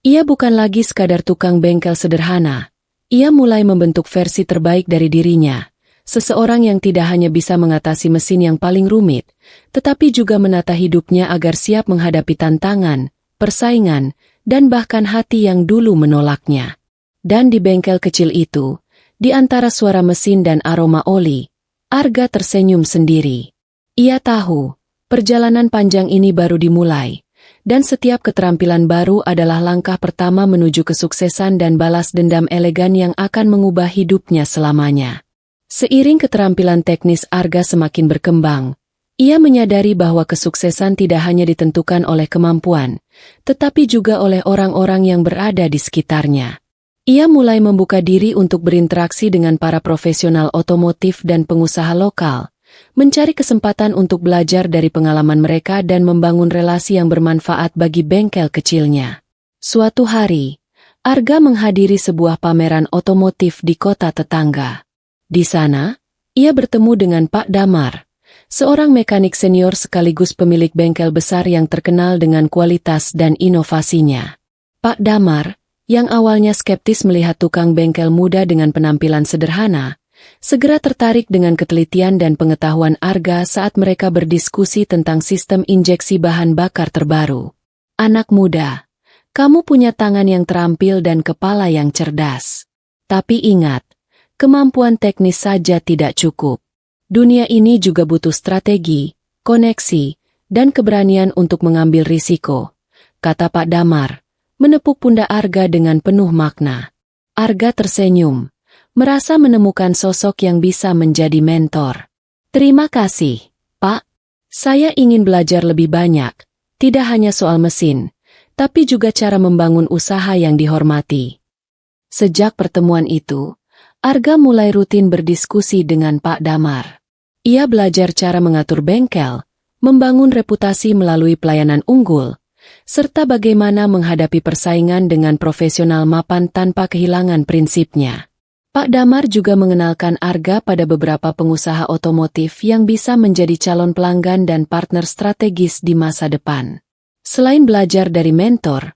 Ia bukan lagi sekadar tukang bengkel sederhana, ia mulai membentuk versi terbaik dari dirinya, seseorang yang tidak hanya bisa mengatasi mesin yang paling rumit, tetapi juga menata hidupnya agar siap menghadapi tantangan, persaingan, dan bahkan hati yang dulu menolaknya. Dan di bengkel kecil itu, di antara suara mesin dan aroma oli, Arga tersenyum sendiri. Ia tahu, perjalanan panjang ini baru dimulai, dan setiap keterampilan baru adalah langkah pertama menuju kesuksesan dan balas dendam elegan yang akan mengubah hidupnya selamanya. Seiring keterampilan teknis Arga semakin berkembang, ia menyadari bahwa kesuksesan tidak hanya ditentukan oleh kemampuan, tetapi juga oleh orang-orang yang berada di sekitarnya. Ia mulai membuka diri untuk berinteraksi dengan para profesional otomotif dan pengusaha lokal, mencari kesempatan untuk belajar dari pengalaman mereka dan membangun relasi yang bermanfaat bagi bengkel kecilnya. Suatu hari, Arga menghadiri sebuah pameran otomotif di kota tetangga. Di sana, ia bertemu dengan Pak Damar, seorang mekanik senior sekaligus pemilik bengkel besar yang terkenal dengan kualitas dan inovasinya. Pak Damar, yang awalnya skeptis melihat tukang bengkel muda dengan penampilan sederhana, segera tertarik dengan ketelitian dan pengetahuan Arga saat mereka berdiskusi tentang sistem injeksi bahan bakar terbaru. Anak muda, kamu punya tangan yang terampil dan kepala yang cerdas. Tapi ingat, kemampuan teknis saja tidak cukup. Dunia ini juga butuh strategi, koneksi, dan keberanian untuk mengambil risiko, kata Pak Damar, menepuk pundak Arga dengan penuh makna. Arga tersenyum, merasa menemukan sosok yang bisa menjadi mentor. Terima kasih, Pak. Saya ingin belajar lebih banyak, tidak hanya soal mesin, tapi juga cara membangun usaha yang dihormati. Sejak pertemuan itu, Arga mulai rutin berdiskusi dengan Pak Damar. Ia belajar cara mengatur bengkel, membangun reputasi melalui pelayanan unggul, serta bagaimana menghadapi persaingan dengan profesional mapan tanpa kehilangan prinsipnya. Pak Damar juga mengenalkan Arga pada beberapa pengusaha otomotif yang bisa menjadi calon pelanggan dan partner strategis di masa depan. Selain belajar dari mentor,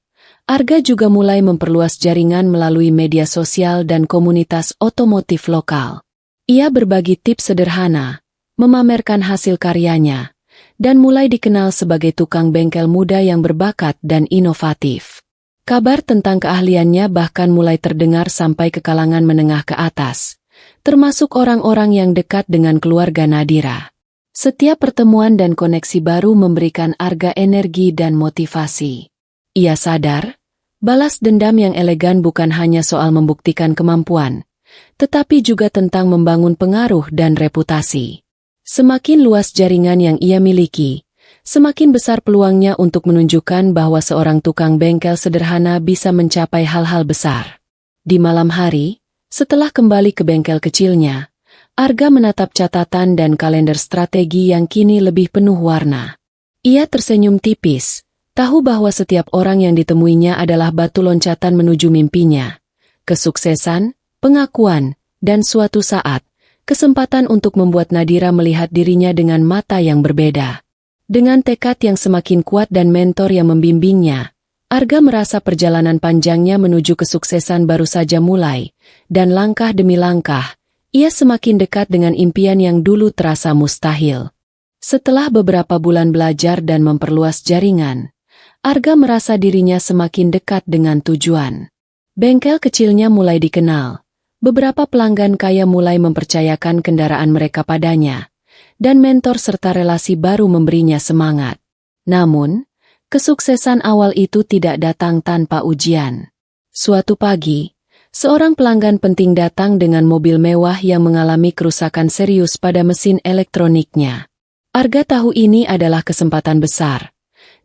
Arga juga mulai memperluas jaringan melalui media sosial dan komunitas otomotif lokal. Ia berbagi tips sederhana, memamerkan hasil karyanya, dan mulai dikenal sebagai tukang bengkel muda yang berbakat dan inovatif. Kabar tentang keahliannya bahkan mulai terdengar sampai ke kalangan menengah ke atas, termasuk orang-orang yang dekat dengan keluarga Nadira. Setiap pertemuan dan koneksi baru memberikan Arga energi dan motivasi. Ia sadar, balas dendam yang elegan bukan hanya soal membuktikan kemampuan, tetapi juga tentang membangun pengaruh dan reputasi. Semakin luas jaringan yang ia miliki, semakin besar peluangnya untuk menunjukkan bahwa seorang tukang bengkel sederhana bisa mencapai hal-hal besar. Di malam hari, setelah kembali ke bengkel kecilnya, Arga menatap catatan dan kalender strategi yang kini lebih penuh warna. Ia tersenyum tipis, tahu bahwa setiap orang yang ditemuinya adalah batu loncatan menuju mimpinya, kesuksesan, pengakuan, dan suatu saat, kesempatan untuk membuat Nadira melihat dirinya dengan mata yang berbeda. Dengan tekad yang semakin kuat dan mentor yang membimbingnya, Arga merasa perjalanan panjangnya menuju kesuksesan baru saja mulai, dan langkah demi langkah, ia semakin dekat dengan impian yang dulu terasa mustahil. Setelah beberapa bulan belajar dan memperluas jaringan, Arga merasa dirinya semakin dekat dengan tujuan. Bengkel kecilnya mulai dikenal, Beberapa pelanggan kaya mulai mempercayakan kendaraan mereka padanya, dan mentor serta relasi baru memberinya semangat. Namun, kesuksesan awal itu tidak datang tanpa ujian. Suatu pagi, seorang pelanggan penting datang dengan mobil mewah yang mengalami kerusakan serius pada mesin elektroniknya. Arga tahu ini adalah kesempatan besar,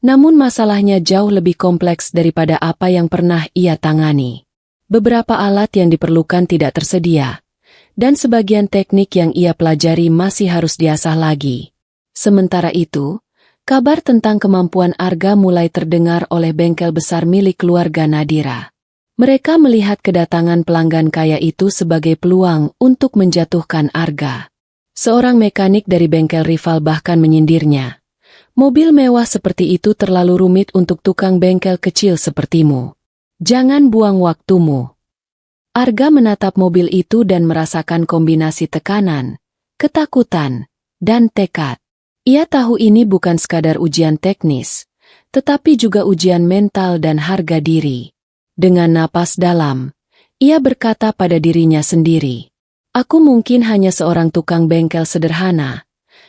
namun masalahnya jauh lebih kompleks daripada apa yang pernah ia tangani. Beberapa alat yang diperlukan tidak tersedia, dan sebagian teknik yang ia pelajari masih harus diasah lagi. Sementara itu, kabar tentang kemampuan Arga mulai terdengar oleh bengkel besar milik keluarga Nadira. Mereka melihat kedatangan pelanggan kaya itu sebagai peluang untuk menjatuhkan Arga. Seorang mekanik dari bengkel rival bahkan menyindirnya. Mobil mewah seperti itu terlalu rumit untuk tukang bengkel kecil sepertimu. Jangan buang waktumu. Arga menatap mobil itu dan merasakan kombinasi tekanan, ketakutan, dan tekad. Ia tahu ini bukan sekadar ujian teknis, tetapi juga ujian mental dan harga diri. Dengan napas dalam, ia berkata pada dirinya sendiri, "Aku mungkin hanya seorang tukang bengkel sederhana,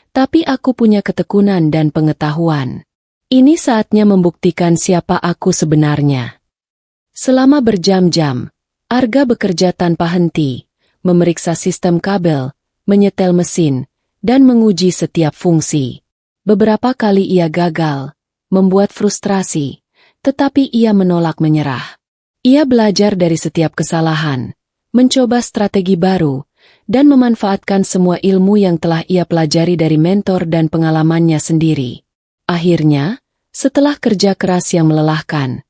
tapi aku punya ketekunan dan pengetahuan. Ini saatnya membuktikan siapa aku sebenarnya." Selama berjam-jam, Arga bekerja tanpa henti, memeriksa sistem kabel, menyetel mesin, dan menguji setiap fungsi. Beberapa kali ia gagal, membuat frustrasi, tetapi ia menolak menyerah. Ia belajar dari setiap kesalahan, mencoba strategi baru, dan memanfaatkan semua ilmu yang telah ia pelajari dari mentor dan pengalamannya sendiri. Akhirnya, setelah kerja keras yang melelahkan,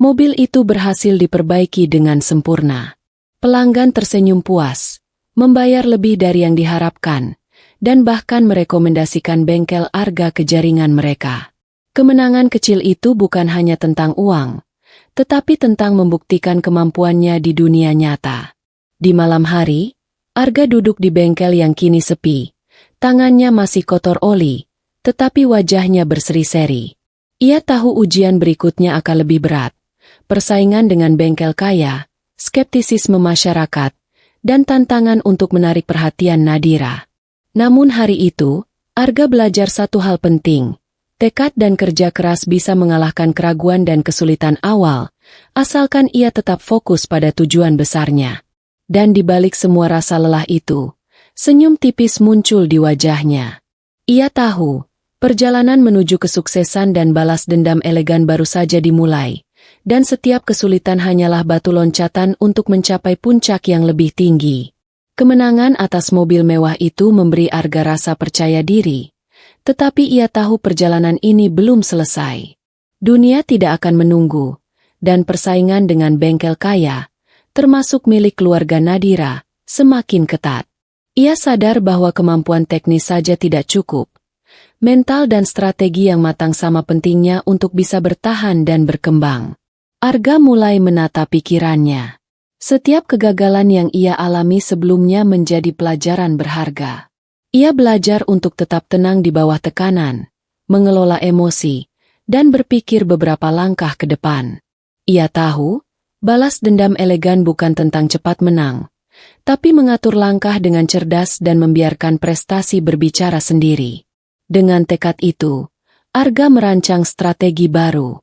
mobil itu berhasil diperbaiki dengan sempurna. Pelanggan tersenyum puas, membayar lebih dari yang diharapkan, dan bahkan merekomendasikan bengkel Arga ke jaringan mereka. Kemenangan kecil itu bukan hanya tentang uang, tetapi tentang membuktikan kemampuannya di dunia nyata. Di malam hari, Arga duduk di bengkel yang kini sepi. Tangannya masih kotor oli, tetapi wajahnya berseri-seri. Ia tahu ujian berikutnya akan lebih berat. Persaingan dengan bengkel kaya, skeptisisme masyarakat, dan tantangan untuk menarik perhatian Nadira. Namun hari itu, Arga belajar satu hal penting. Tekad dan kerja keras bisa mengalahkan keraguan dan kesulitan awal, asalkan ia tetap fokus pada tujuan besarnya. Dan di balik semua rasa lelah itu, senyum tipis muncul di wajahnya. Ia tahu, perjalanan menuju kesuksesan dan balas dendam elegan baru saja dimulai. Dan setiap kesulitan hanyalah batu loncatan untuk mencapai puncak yang lebih tinggi. Kemenangan atas mobil mewah itu memberi Arga rasa percaya diri. Tetapi ia tahu perjalanan ini belum selesai. Dunia tidak akan menunggu, dan persaingan dengan bengkel kaya, termasuk milik keluarga Nadira, semakin ketat. Ia sadar bahwa kemampuan teknis saja tidak cukup. Mental dan strategi yang matang sama pentingnya untuk bisa bertahan dan berkembang. Arga mulai menata pikirannya. Setiap kegagalan yang ia alami sebelumnya menjadi pelajaran berharga. Ia belajar untuk tetap tenang di bawah tekanan, mengelola emosi, dan berpikir beberapa langkah ke depan. Ia tahu, balas dendam elegan bukan tentang cepat menang, tapi mengatur langkah dengan cerdas dan membiarkan prestasi berbicara sendiri. Dengan tekad itu, Arga merancang strategi baru.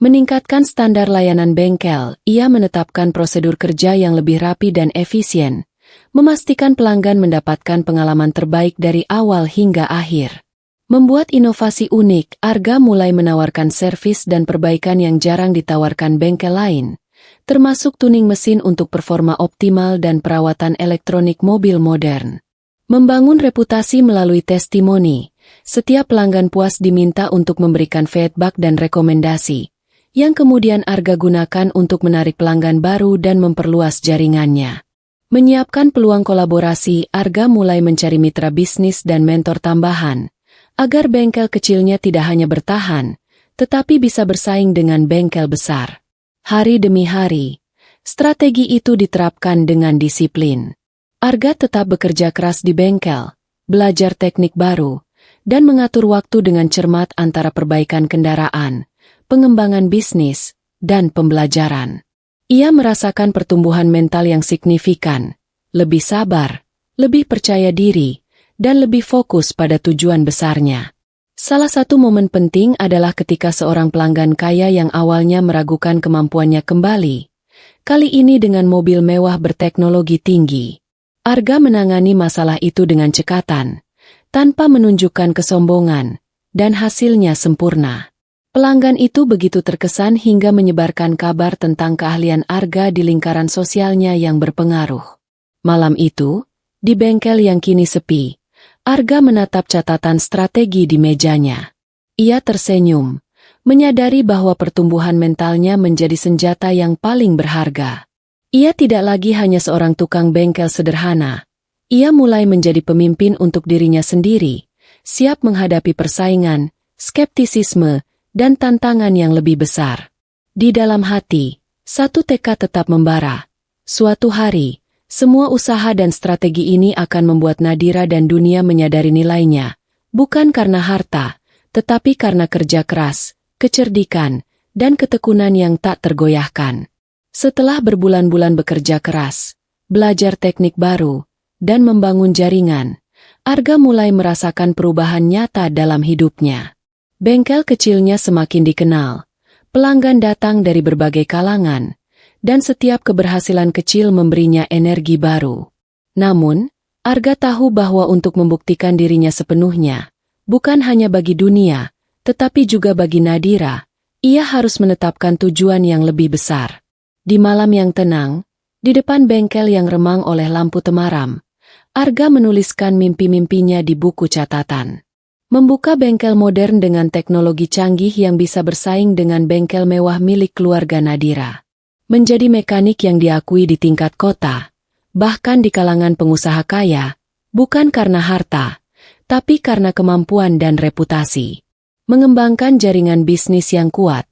Meningkatkan standar layanan bengkel, ia menetapkan prosedur kerja yang lebih rapi dan efisien, memastikan pelanggan mendapatkan pengalaman terbaik dari awal hingga akhir. Membuat inovasi unik, Arga mulai menawarkan servis dan perbaikan yang jarang ditawarkan bengkel lain, termasuk tuning mesin untuk performa optimal dan perawatan elektronik mobil modern. Membangun reputasi melalui testimoni, setiap pelanggan puas diminta untuk memberikan feedback dan rekomendasi, yang kemudian Arga gunakan untuk menarik pelanggan baru dan memperluas jaringannya. Menyiapkan peluang kolaborasi, Arga mulai mencari mitra bisnis dan mentor tambahan, agar bengkel kecilnya tidak hanya bertahan, tetapi bisa bersaing dengan bengkel besar. Hari demi hari, strategi itu diterapkan dengan disiplin. Arga tetap bekerja keras di bengkel, belajar teknik baru, dan mengatur waktu dengan cermat antara perbaikan kendaraan, pengembangan bisnis, dan pembelajaran. Ia merasakan pertumbuhan mental yang signifikan, lebih sabar, lebih percaya diri, dan lebih fokus pada tujuan besarnya. Salah satu momen penting adalah ketika seorang pelanggan kaya yang awalnya meragukan kemampuannya kembali, kali ini dengan mobil mewah berteknologi tinggi. Arga menangani masalah itu dengan cekatan, tanpa menunjukkan kesombongan, dan hasilnya sempurna. Pelanggan itu begitu terkesan hingga menyebarkan kabar tentang keahlian Arga di lingkaran sosialnya yang berpengaruh. Malam itu, di bengkel yang kini sepi, Arga menatap catatan strategi di mejanya. Ia tersenyum, menyadari bahwa pertumbuhan mentalnya menjadi senjata yang paling berharga. Ia tidak lagi hanya seorang tukang bengkel sederhana. Ia mulai menjadi pemimpin untuk dirinya sendiri, siap menghadapi persaingan, skeptisisme, dan tantangan yang lebih besar. Di dalam hati, satu tekad tetap membara. Suatu hari, semua usaha dan strategi ini akan membuat Nadira dan dunia menyadari nilainya, bukan karena harta, tetapi karena kerja keras, kecerdikan, dan ketekunan yang tak tergoyahkan. Setelah berbulan-bulan bekerja keras, belajar teknik baru, dan membangun jaringan, Arga mulai merasakan perubahan nyata dalam hidupnya. Bengkel kecilnya semakin dikenal, pelanggan datang dari berbagai kalangan, dan setiap keberhasilan kecil memberinya energi baru. Namun, Arga tahu bahwa untuk membuktikan dirinya sepenuhnya, bukan hanya bagi dunia, tetapi juga bagi Nadira, ia harus menetapkan tujuan yang lebih besar. Di malam yang tenang, di depan bengkel yang remang oleh lampu temaram, Arga menuliskan mimpi-mimpinya di buku catatan. Membuka bengkel modern dengan teknologi canggih yang bisa bersaing dengan bengkel mewah milik keluarga Nadira. Menjadi mekanik yang diakui di tingkat kota, bahkan di kalangan pengusaha kaya, bukan karena harta, tapi karena kemampuan dan reputasi. Mengembangkan jaringan bisnis yang kuat,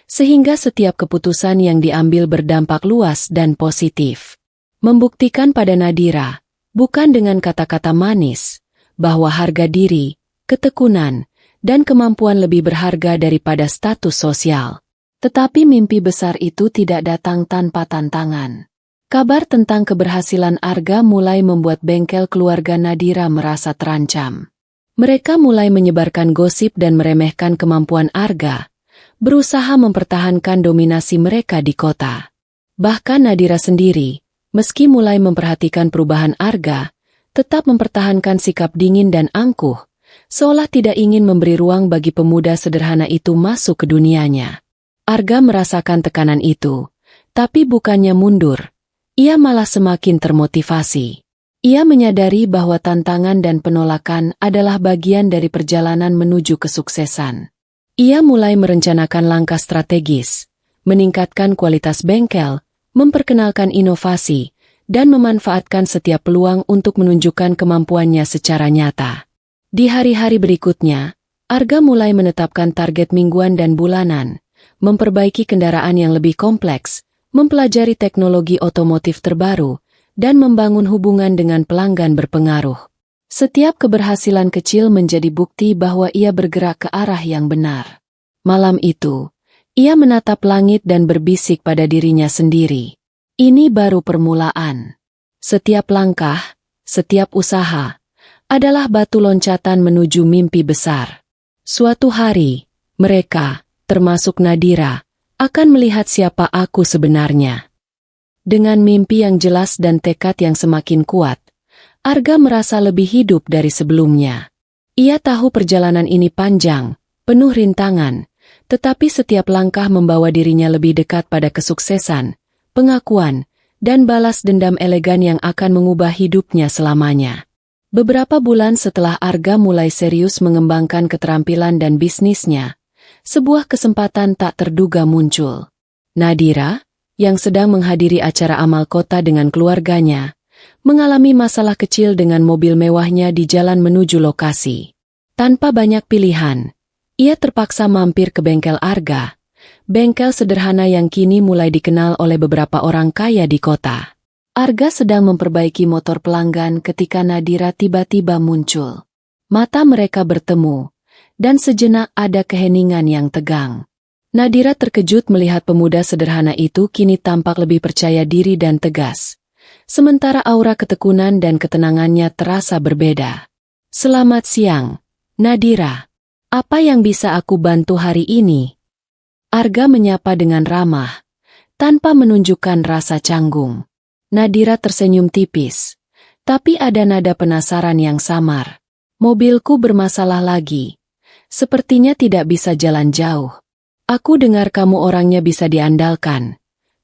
sehingga setiap keputusan yang diambil berdampak luas dan positif. Membuktikan pada Nadira, bukan dengan kata-kata manis, bahwa harga diri, ketekunan, dan kemampuan lebih berharga daripada status sosial. Tetapi mimpi besar itu tidak datang tanpa tantangan. Kabar tentang keberhasilan Arga mulai membuat bengkel keluarga Nadira merasa terancam. Mereka mulai menyebarkan gosip dan meremehkan kemampuan Arga, berusaha mempertahankan dominasi mereka di kota. Bahkan Nadira sendiri, meski mulai memperhatikan perubahan Arga, tetap mempertahankan sikap dingin dan angkuh, seolah tidak ingin memberi ruang bagi pemuda sederhana itu masuk ke dunianya. Arga merasakan tekanan itu, tapi bukannya mundur, ia malah semakin termotivasi. Ia menyadari bahwa tantangan dan penolakan adalah bagian dari perjalanan menuju kesuksesan. Ia mulai merencanakan langkah strategis, meningkatkan kualitas bengkel, memperkenalkan inovasi, dan memanfaatkan setiap peluang untuk menunjukkan kemampuannya secara nyata. Di hari-hari berikutnya, Arga mulai menetapkan target mingguan dan bulanan, memperbaiki kendaraan yang lebih kompleks, mempelajari teknologi otomotif terbaru, dan membangun hubungan dengan pelanggan berpengaruh. Setiap keberhasilan kecil menjadi bukti bahwa ia bergerak ke arah yang benar. Malam itu, ia menatap langit dan berbisik pada dirinya sendiri. Ini baru permulaan. Setiap langkah, setiap usaha, adalah batu loncatan menuju mimpi besar. Suatu hari, mereka, termasuk Nadira, akan melihat siapa aku sebenarnya. Dengan mimpi yang jelas dan tekad yang semakin kuat, Arga merasa lebih hidup dari sebelumnya. Ia tahu perjalanan ini panjang, penuh rintangan, tetapi setiap langkah membawa dirinya lebih dekat pada kesuksesan, pengakuan, dan balas dendam elegan yang akan mengubah hidupnya selamanya. Beberapa bulan setelah Arga mulai serius mengembangkan keterampilan dan bisnisnya, sebuah kesempatan tak terduga muncul. Nadira, yang sedang menghadiri acara amal kota dengan keluarganya, mengalami masalah kecil dengan mobil mewahnya di jalan menuju lokasi. Tanpa banyak pilihan, ia terpaksa mampir ke bengkel Arga, bengkel sederhana yang kini mulai dikenal oleh beberapa orang kaya di kota. Arga sedang memperbaiki motor pelanggan ketika Nadira tiba-tiba muncul. Mata mereka bertemu, dan sejenak ada keheningan yang tegang. Nadira terkejut melihat pemuda sederhana itu kini tampak lebih percaya diri dan tegas, sementara aura ketekunan dan ketenangannya terasa berbeda. "Selamat siang, Nadira. Apa yang bisa aku bantu hari ini?" Arga menyapa dengan ramah, tanpa menunjukkan rasa canggung. Nadira tersenyum tipis, tapi ada nada penasaran yang samar. "Mobilku bermasalah lagi. Sepertinya tidak bisa jalan jauh. Aku dengar kamu orangnya bisa diandalkan,"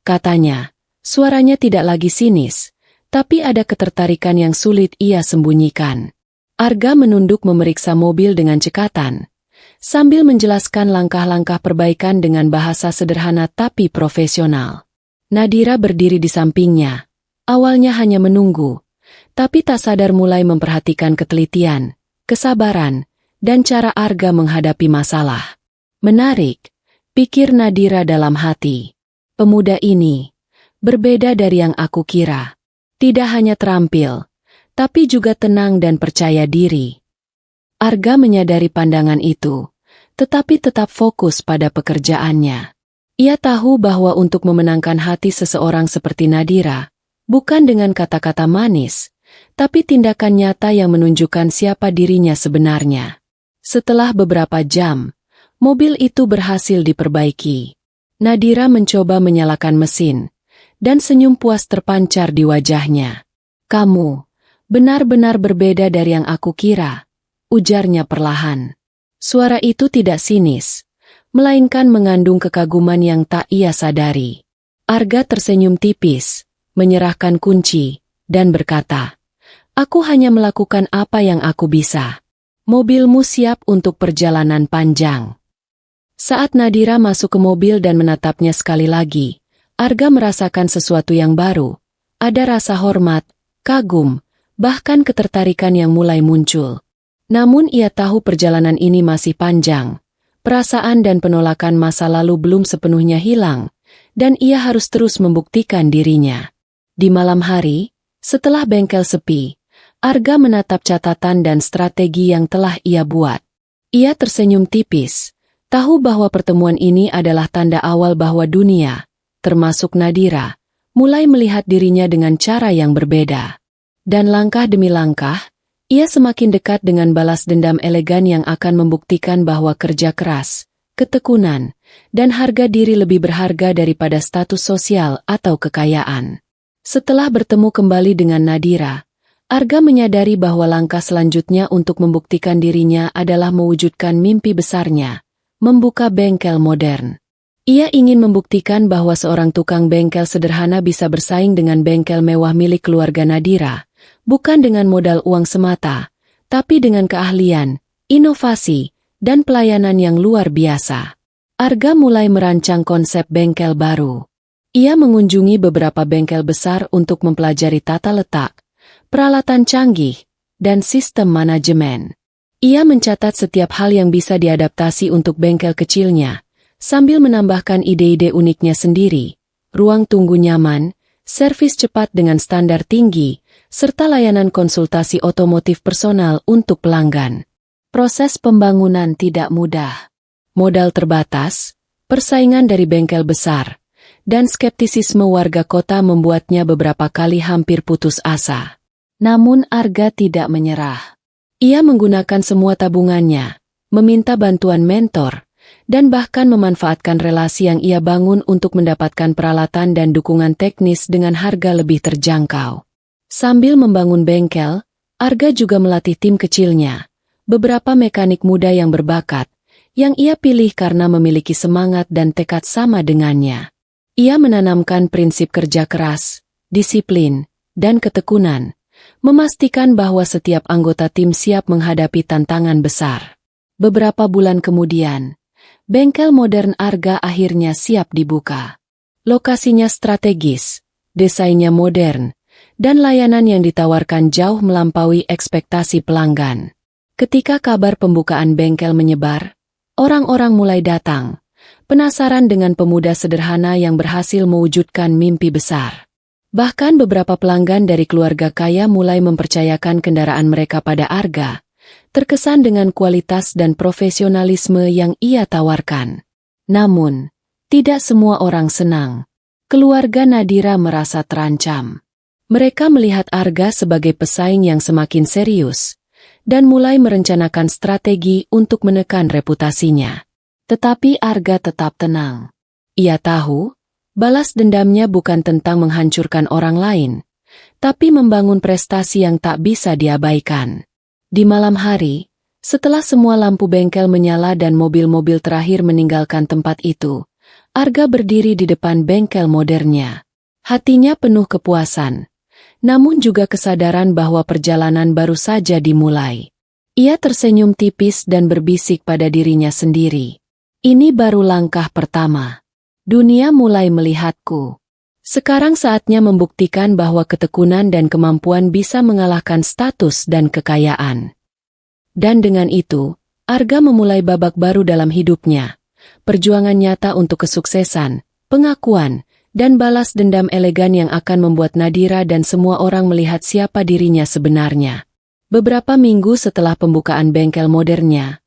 katanya. Suaranya tidak lagi sinis, tapi ada ketertarikan yang sulit ia sembunyikan. Arga menunduk memeriksa mobil dengan cekatan, sambil menjelaskan langkah-langkah perbaikan dengan bahasa sederhana tapi profesional. Nadira berdiri di sampingnya. Awalnya hanya menunggu, tapi tak sadar mulai memperhatikan ketelitian, kesabaran, dan cara Arga menghadapi masalah. "Menarik," pikir Nadira dalam hati. "Pemuda ini berbeda dari yang aku kira. Tidak hanya terampil, tapi juga tenang dan percaya diri." Arga menyadari pandangan itu, tetapi tetap fokus pada pekerjaannya. Ia tahu bahwa untuk memenangkan hati seseorang seperti Nadira, bukan dengan kata-kata manis, tapi tindakan nyata yang menunjukkan siapa dirinya sebenarnya. Setelah beberapa jam, mobil itu berhasil diperbaiki. Nadira mencoba menyalakan mesin, dan senyum puas terpancar di wajahnya. "Kamu benar-benar berbeda dari yang aku kira," ujarnya perlahan. Suara itu tidak sinis, melainkan mengandung kekaguman yang tak ia sadari. Arga tersenyum tipis, menyerahkan kunci, dan berkata, "Aku hanya melakukan apa yang aku bisa. Mobilmu siap untuk perjalanan panjang." Saat Nadira masuk ke mobil dan menatapnya sekali lagi, Arga merasakan sesuatu yang baru. Ada rasa hormat, kagum, bahkan ketertarikan yang mulai muncul. Namun ia tahu perjalanan ini masih panjang. Perasaan dan penolakan masa lalu belum sepenuhnya hilang, dan ia harus terus membuktikan dirinya. Di malam hari, setelah bengkel sepi, Arga menatap catatan dan strategi yang telah ia buat. Ia tersenyum tipis, tahu bahwa pertemuan ini adalah tanda awal bahwa dunia, termasuk Nadira, mulai melihat dirinya dengan cara yang berbeda. Dan langkah demi langkah, ia semakin dekat dengan balas dendam elegan yang akan membuktikan bahwa kerja keras, ketekunan, dan harga diri lebih berharga daripada status sosial atau kekayaan. Setelah bertemu kembali dengan Nadira, Arga menyadari bahwa langkah selanjutnya untuk membuktikan dirinya adalah mewujudkan mimpi besarnya, membuka bengkel modern. Ia ingin membuktikan bahwa seorang tukang bengkel sederhana bisa bersaing dengan bengkel mewah milik keluarga Nadira, bukan dengan modal uang semata, tapi dengan keahlian, inovasi, dan pelayanan yang luar biasa. Arga mulai merancang konsep bengkel baru. Ia mengunjungi beberapa bengkel besar untuk mempelajari tata letak, peralatan canggih, dan sistem manajemen. Ia mencatat setiap hal yang bisa diadaptasi untuk bengkel kecilnya, sambil menambahkan ide-ide uniknya sendiri, ruang tunggu nyaman, servis cepat dengan standar tinggi, serta layanan konsultasi otomotif personal untuk pelanggan. Proses pembangunan tidak mudah. Modal terbatas, persaingan dari bengkel besar, dan skeptisisme warga kota membuatnya beberapa kali hampir putus asa. Namun Arga tidak menyerah. Ia menggunakan semua tabungannya, meminta bantuan mentor, dan bahkan memanfaatkan relasi yang ia bangun untuk mendapatkan peralatan dan dukungan teknis dengan harga lebih terjangkau. Sambil membangun bengkel, Arga juga melatih tim kecilnya, beberapa mekanik muda yang berbakat, yang ia pilih karena memiliki semangat dan tekad sama dengannya. Ia menanamkan prinsip kerja keras, disiplin, dan ketekunan, memastikan bahwa setiap anggota tim siap menghadapi tantangan besar. Beberapa bulan kemudian, bengkel modern Arga akhirnya siap dibuka. Lokasinya strategis, desainnya modern, dan layanan yang ditawarkan jauh melampaui ekspektasi pelanggan. Ketika kabar pembukaan bengkel menyebar, orang-orang mulai datang, penasaran dengan pemuda sederhana yang berhasil mewujudkan mimpi besar. Bahkan beberapa pelanggan dari keluarga kaya mulai mempercayakan kendaraan mereka pada Arga, terkesan dengan kualitas dan profesionalisme yang ia tawarkan. Namun, tidak semua orang senang. Keluarga Nadira merasa terancam. Mereka melihat Arga sebagai pesaing yang semakin serius, dan mulai merencanakan strategi untuk menekan reputasinya. Tetapi Arga tetap tenang. Ia tahu, balas dendamnya bukan tentang menghancurkan orang lain, tapi membangun prestasi yang tak bisa diabaikan. Di malam hari, setelah semua lampu bengkel menyala dan mobil-mobil terakhir meninggalkan tempat itu, Arga berdiri di depan bengkel modernnya. Hatinya penuh kepuasan, namun juga kesadaran bahwa perjalanan baru saja dimulai. Ia tersenyum tipis dan berbisik pada dirinya sendiri. Ini baru langkah pertama. Dunia mulai melihatku. Sekarang saatnya membuktikan bahwa ketekunan dan kemampuan bisa mengalahkan status dan kekayaan. Dan dengan itu, Arga memulai babak baru dalam hidupnya. Perjuangan nyata untuk kesuksesan, pengakuan, dan balas dendam elegan yang akan membuat Nadira dan semua orang melihat siapa dirinya sebenarnya. Beberapa minggu setelah pembukaan bengkel modernnya,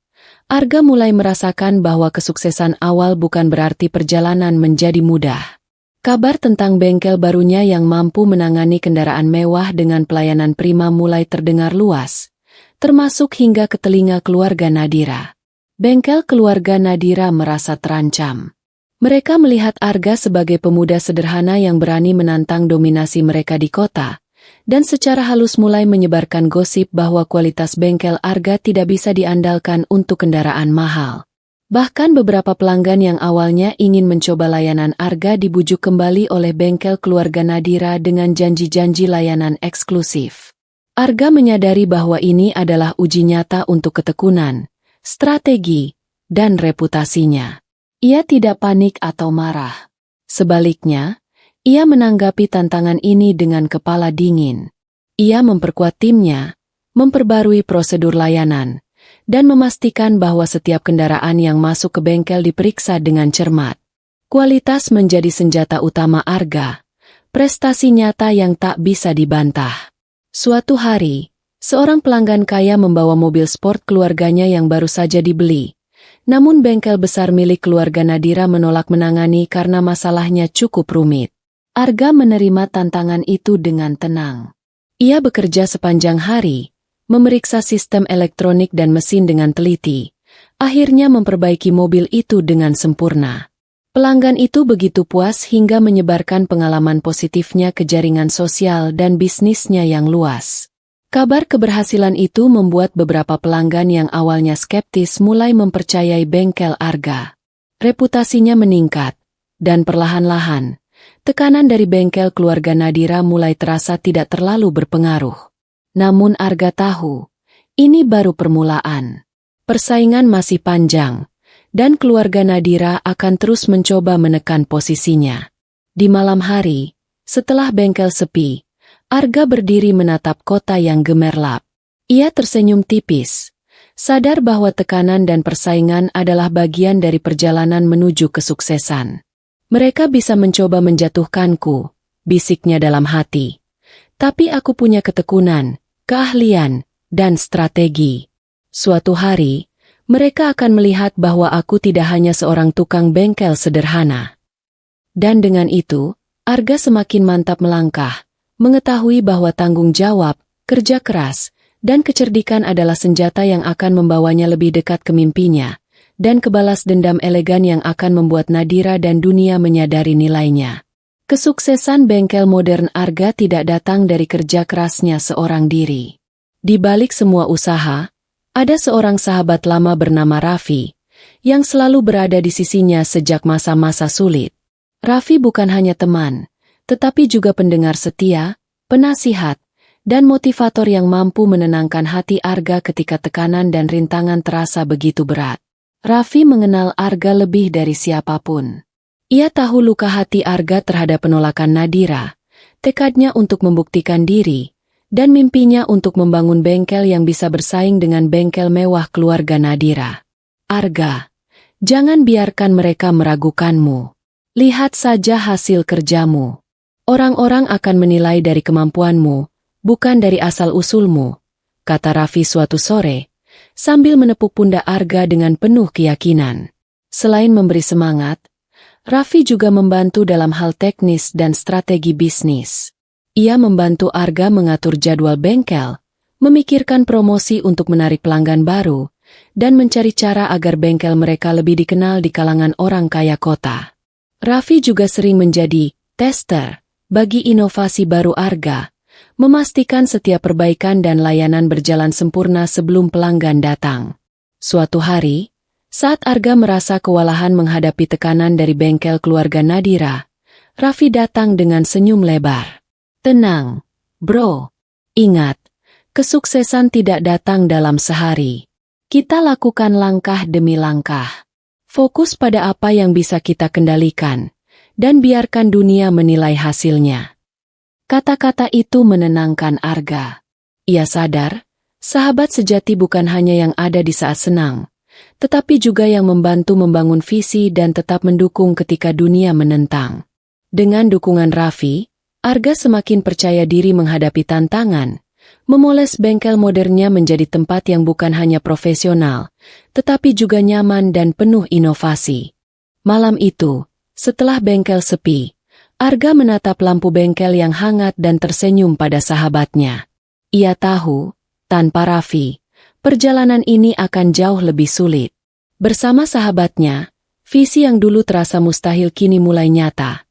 Arga mulai merasakan bahwa kesuksesan awal bukan berarti perjalanan menjadi mudah. Kabar tentang bengkel barunya yang mampu menangani kendaraan mewah dengan pelayanan prima mulai terdengar luas, termasuk hingga ke telinga keluarga Nadira. Bengkel keluarga Nadira merasa terancam. Mereka melihat Arga sebagai pemuda sederhana yang berani menantang dominasi mereka di kota, dan secara halus mulai menyebarkan gosip bahwa kualitas bengkel Arga tidak bisa diandalkan untuk kendaraan mahal. Bahkan beberapa pelanggan yang awalnya ingin mencoba layanan Arga dibujuk kembali oleh bengkel keluarga Nadira dengan janji-janji layanan eksklusif. Arga menyadari bahwa ini adalah uji nyata untuk ketekunan, strategi, dan reputasinya. Ia tidak panik atau marah. Sebaliknya, ia menanggapi tantangan ini dengan kepala dingin. Ia memperkuat timnya, memperbarui prosedur layanan, dan memastikan bahwa setiap kendaraan yang masuk ke bengkel diperiksa dengan cermat. Kualitas menjadi senjata utama Arga, prestasi nyata yang tak bisa dibantah. Suatu hari, seorang pelanggan kaya membawa mobil sport keluarganya yang baru saja dibeli. Namun bengkel besar milik keluarga Nadira menolak menangani karena masalahnya cukup rumit. Arga menerima tantangan itu dengan tenang. Ia bekerja sepanjang hari, memeriksa sistem elektronik dan mesin dengan teliti, akhirnya memperbaiki mobil itu dengan sempurna. Pelanggan itu begitu puas hingga menyebarkan pengalaman positifnya ke jaringan sosial dan bisnisnya yang luas. Kabar keberhasilan itu membuat beberapa pelanggan yang awalnya skeptis mulai mempercayai bengkel Arga. Reputasinya meningkat, dan perlahan-lahan, tekanan dari bengkel keluarga Nadira mulai terasa tidak terlalu berpengaruh. Namun Arga tahu, ini baru permulaan. Persaingan masih panjang, dan keluarga Nadira akan terus mencoba menekan posisinya. Di malam hari, setelah bengkel sepi, Arga berdiri menatap kota yang gemerlap. Ia tersenyum tipis, sadar bahwa tekanan dan persaingan adalah bagian dari perjalanan menuju kesuksesan. Mereka bisa mencoba menjatuhkanku, bisiknya dalam hati. Tapi aku punya ketekunan, keahlian, dan strategi. Suatu hari, mereka akan melihat bahwa aku tidak hanya seorang tukang bengkel sederhana. Dan dengan itu, Arga semakin mantap melangkah, mengetahui bahwa tanggung jawab, kerja keras, dan kecerdikan adalah senjata yang akan membawanya lebih dekat ke mimpinya, dan kebalas dendam elegan yang akan membuat Nadira dan dunia menyadari nilainya. Kesuksesan bengkel modern Arga tidak datang dari kerja kerasnya seorang diri. Di balik semua usaha, ada seorang sahabat lama bernama Raffi, yang selalu berada di sisinya sejak masa-masa sulit. Raffi bukan hanya teman, tetapi juga pendengar setia, penasihat, dan motivator yang mampu menenangkan hati Arga ketika tekanan dan rintangan terasa begitu berat. Raffi mengenal Arga lebih dari siapapun. Ia tahu luka hati Arga terhadap penolakan Nadira, tekadnya untuk membuktikan diri, dan mimpinya untuk membangun bengkel yang bisa bersaing dengan bengkel mewah keluarga Nadira. Arga, jangan biarkan mereka meragukanmu. Lihat saja hasil kerjamu. Orang-orang akan menilai dari kemampuanmu, bukan dari asal-usulmu, kata Raffi suatu sore, sambil menepuk pundak Arga dengan penuh keyakinan. Selain memberi semangat, Raffi juga membantu dalam hal teknis dan strategi bisnis. Ia membantu Arga mengatur jadwal bengkel, memikirkan promosi untuk menarik pelanggan baru, dan mencari cara agar bengkel mereka lebih dikenal di kalangan orang kaya kota. Raffi juga sering menjadi tester bagi inovasi baru Arga, memastikan setiap perbaikan dan layanan berjalan sempurna sebelum pelanggan datang. Suatu hari, saat Arga merasa kewalahan menghadapi tekanan dari bengkel keluarga Nadira, Raffi datang dengan senyum lebar. "Tenang, bro. Ingat, kesuksesan tidak datang dalam sehari. Kita lakukan langkah demi langkah. Fokus pada apa yang bisa kita kendalikan, dan biarkan dunia menilai hasilnya." Kata-kata itu menenangkan Arga. Ia sadar, sahabat sejati bukan hanya yang ada di saat senang, tetapi juga yang membantu membangun visi dan tetap mendukung ketika dunia menentang. Dengan dukungan Raffi, Arga semakin percaya diri menghadapi tantangan, memoles bengkel modernnya menjadi tempat yang bukan hanya profesional, tetapi juga nyaman dan penuh inovasi. Malam itu, setelah bengkel sepi, Arga menatap lampu bengkel yang hangat dan tersenyum pada sahabatnya. Ia tahu, tanpa Raffi, perjalanan ini akan jauh lebih sulit. Bersama sahabatnya, visi yang dulu terasa mustahil kini mulai nyata.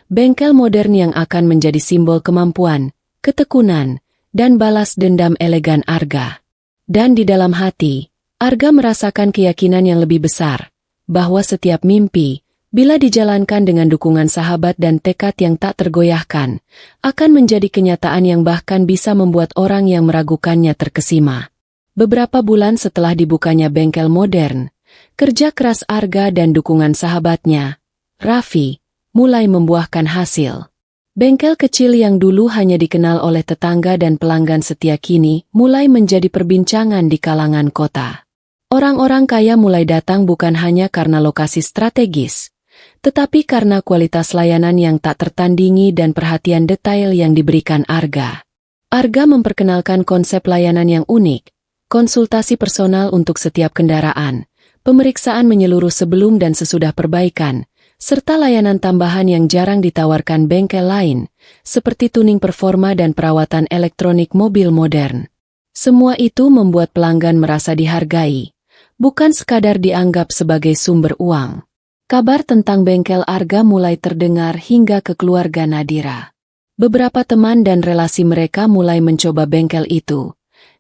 Bengkel modern yang akan menjadi simbol kemampuan, ketekunan, dan balas dendam elegan Arga. Dan di dalam hati, Arga merasakan keyakinan yang lebih besar, bahwa setiap mimpi, bila dijalankan dengan dukungan sahabat dan tekad yang tak tergoyahkan, akan menjadi kenyataan yang bahkan bisa membuat orang yang meragukannya terkesima. Beberapa bulan setelah dibukanya bengkel modern, kerja keras Arga dan dukungan sahabatnya, Raffi, mulai membuahkan hasil. Bengkel kecil yang dulu hanya dikenal oleh tetangga dan pelanggan setia kini mulai menjadi perbincangan di kalangan kota. Orang-orang kaya mulai datang bukan hanya karena lokasi strategis, tetapi karena kualitas layanan yang tak tertandingi dan perhatian detail yang diberikan Arga. Arga memperkenalkan konsep layanan yang unik, konsultasi personal untuk setiap kendaraan, pemeriksaan menyeluruh sebelum dan sesudah perbaikan, serta layanan tambahan yang jarang ditawarkan bengkel lain, seperti tuning performa dan perawatan elektronik mobil modern. Semua itu membuat pelanggan merasa dihargai, bukan sekadar dianggap sebagai sumber uang. Kabar tentang bengkel Arga mulai terdengar hingga ke keluarga Nadira. Beberapa teman dan relasi mereka mulai mencoba bengkel itu,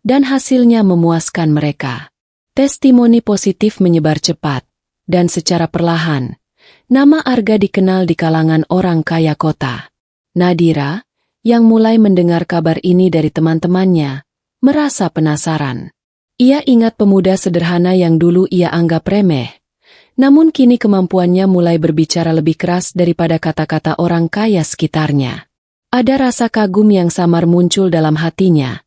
dan hasilnya memuaskan mereka. Testimoni positif menyebar cepat, dan secara perlahan, nama Arga dikenal di kalangan orang kaya kota. Nadira, yang mulai mendengar kabar ini dari teman-temannya, merasa penasaran. Ia ingat pemuda sederhana yang dulu ia anggap remeh, namun kini kemampuannya mulai berbicara lebih keras daripada kata-kata orang kaya sekitarnya. Ada rasa kagum yang samar muncul dalam hatinya,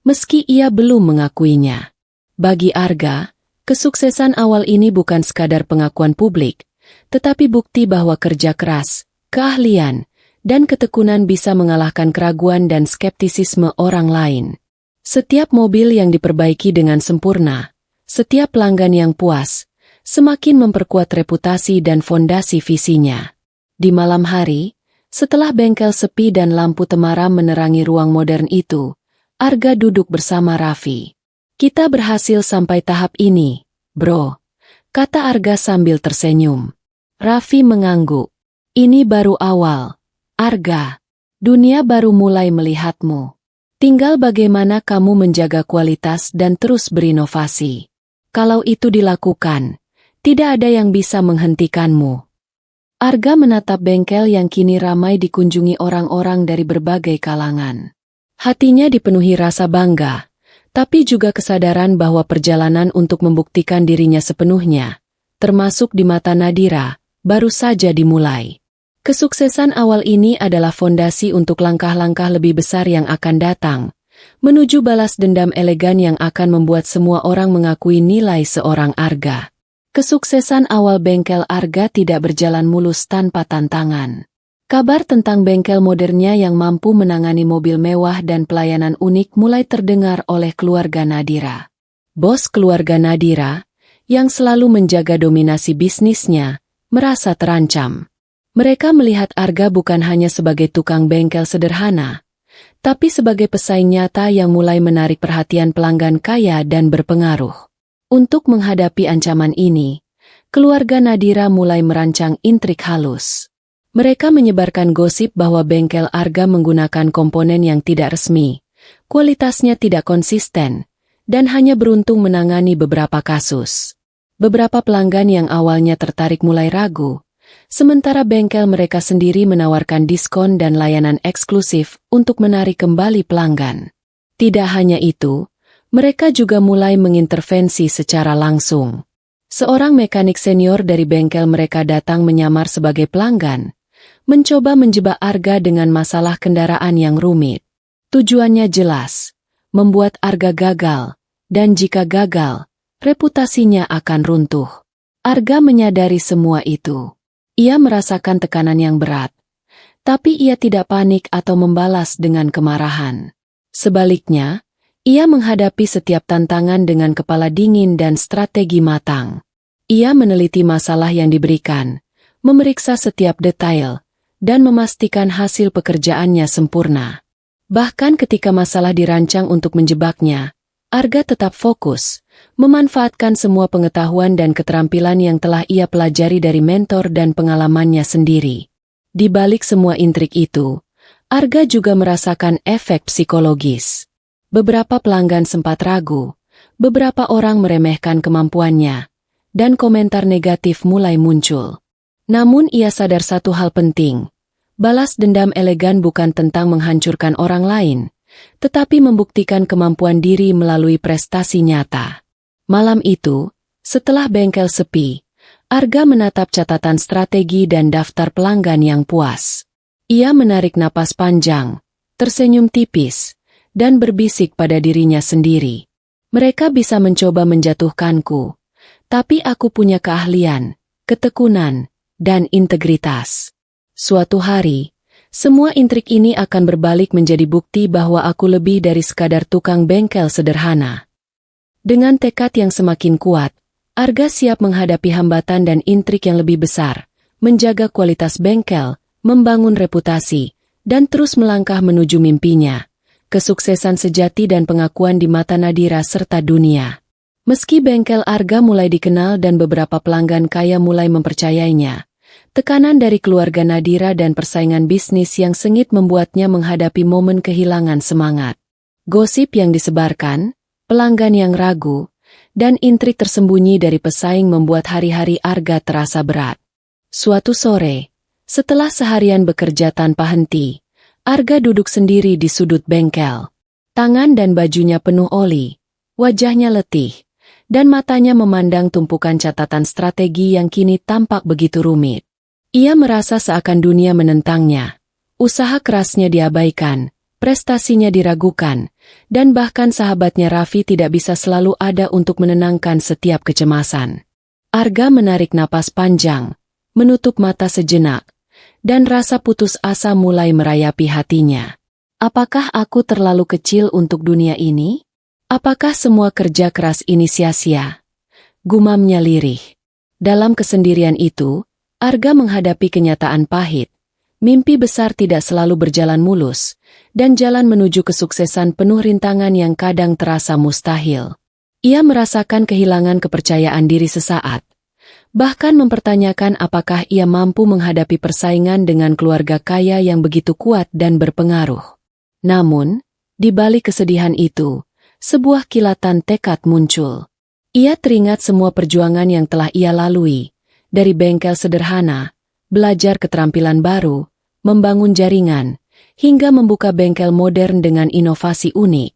meski ia belum mengakuinya. Bagi Arga, kesuksesan awal ini bukan sekadar pengakuan publik, tetapi bukti bahwa kerja keras, keahlian, dan ketekunan bisa mengalahkan keraguan dan skeptisisme orang lain. Setiap mobil yang diperbaiki dengan sempurna, setiap pelanggan yang puas, semakin memperkuat reputasi dan fondasi visinya. Di malam hari, setelah bengkel sepi dan lampu temaram menerangi ruang modern itu, Arga duduk bersama Raffi. "Kita berhasil sampai tahap ini, bro," kata Arga sambil tersenyum. Raffi mengangguk. "Ini baru awal, Arga. Dunia baru mulai melihatmu. Tinggal bagaimana kamu menjaga kualitas dan terus berinovasi. Kalau itu dilakukan, tidak ada yang bisa menghentikanmu." Arga menatap bengkel yang kini ramai dikunjungi orang-orang dari berbagai kalangan. Hatinya dipenuhi rasa bangga, tapi juga kesadaran bahwa perjalanan untuk membuktikan dirinya sepenuhnya, termasuk di mata Nadira, baru saja dimulai. Kesuksesan awal ini adalah fondasi untuk langkah-langkah lebih besar yang akan datang, menuju balas dendam elegan yang akan membuat semua orang mengakui nilai seorang Arga. Kesuksesan awal bengkel Arga tidak berjalan mulus tanpa tantangan. Kabar tentang bengkel modernnya yang mampu menangani mobil mewah dan pelayanan unik mulai terdengar oleh keluarga Nadira. Bos keluarga Nadira, yang selalu menjaga dominasi bisnisnya, merasa terancam. Mereka melihat Arga bukan hanya sebagai tukang bengkel sederhana, tapi sebagai pesaing nyata yang mulai menarik perhatian pelanggan kaya dan berpengaruh. Untuk menghadapi ancaman ini, keluarga Nadira mulai merancang intrik halus. Mereka menyebarkan gosip bahwa bengkel Arga menggunakan komponen yang tidak resmi, kualitasnya tidak konsisten, dan hanya beruntung menangani beberapa kasus. Beberapa pelanggan yang awalnya tertarik mulai ragu, sementara bengkel mereka sendiri menawarkan diskon dan layanan eksklusif untuk menarik kembali pelanggan. Tidak hanya itu, mereka juga mulai mengintervensi secara langsung. Seorang mekanik senior dari bengkel mereka datang menyamar sebagai pelanggan, mencoba menjebak Arga dengan masalah kendaraan yang rumit. Tujuannya jelas, membuat Arga gagal, dan jika gagal, reputasinya akan runtuh. Arga menyadari semua itu. Ia merasakan tekanan yang berat, tapi ia tidak panik atau membalas dengan kemarahan. Sebaliknya, ia menghadapi setiap tantangan dengan kepala dingin dan strategi matang. Ia meneliti masalah yang diberikan, memeriksa setiap detail, dan memastikan hasil pekerjaannya sempurna. Bahkan ketika masalah dirancang untuk menjebaknya, Arga tetap fokus, memanfaatkan semua pengetahuan dan keterampilan yang telah ia pelajari dari mentor dan pengalamannya sendiri. Di balik semua intrik itu, Arga juga merasakan efek psikologis. Beberapa pelanggan sempat ragu, beberapa orang meremehkan kemampuannya, dan komentar negatif mulai muncul. Namun ia sadar satu hal penting, balas dendam elegan bukan tentang menghancurkan orang lain, tetapi membuktikan kemampuan diri melalui prestasi nyata. Malam itu, setelah bengkel sepi, Arga menatap catatan strategi dan daftar pelanggan yang puas. Ia menarik napas panjang, tersenyum tipis, dan berbisik pada dirinya sendiri. Mereka bisa mencoba menjatuhkanku, tapi aku punya keahlian, ketekunan, dan integritas. Suatu hari, semua intrik ini akan berbalik menjadi bukti bahwa aku lebih dari sekadar tukang bengkel sederhana. Dengan tekad yang semakin kuat, Arga siap menghadapi hambatan dan intrik yang lebih besar, menjaga kualitas bengkel, membangun reputasi, dan terus melangkah menuju mimpinya, kesuksesan sejati dan pengakuan di mata Nadira serta dunia. Meski bengkel Arga mulai dikenal dan beberapa pelanggan kaya mulai mempercayainya, tekanan dari keluarga Nadira dan persaingan bisnis yang sengit membuatnya menghadapi momen kehilangan semangat. Gosip yang disebarkan, pelanggan yang ragu, dan intrik tersembunyi dari pesaing membuat hari-hari Arga terasa berat. Suatu sore, setelah seharian bekerja tanpa henti, Arga duduk sendiri di sudut bengkel. Tangan dan bajunya penuh oli, wajahnya letih, dan matanya memandang tumpukan catatan strategi yang kini tampak begitu rumit. Ia merasa seakan dunia menentangnya. Usaha kerasnya diabaikan, prestasinya diragukan, dan bahkan sahabatnya Raffi tidak bisa selalu ada untuk menenangkan setiap kecemasan. Arga menarik napas panjang, menutup mata sejenak, dan rasa putus asa mulai merayapi hatinya. Apakah aku terlalu kecil untuk dunia ini? Apakah semua kerja keras ini sia-sia? Gumamnya lirih. Dalam kesendirian itu, Arga menghadapi kenyataan pahit. Mimpi besar tidak selalu berjalan mulus, dan jalan menuju kesuksesan penuh rintangan yang kadang terasa mustahil. Ia merasakan kehilangan kepercayaan diri sesaat, bahkan mempertanyakan apakah ia mampu menghadapi persaingan dengan keluarga kaya yang begitu kuat dan berpengaruh. Namun, di balik kesedihan itu, sebuah kilatan tekad muncul. Ia teringat semua perjuangan yang telah ia lalui, dari bengkel sederhana, belajar keterampilan baru, membangun jaringan, hingga membuka bengkel modern dengan inovasi unik.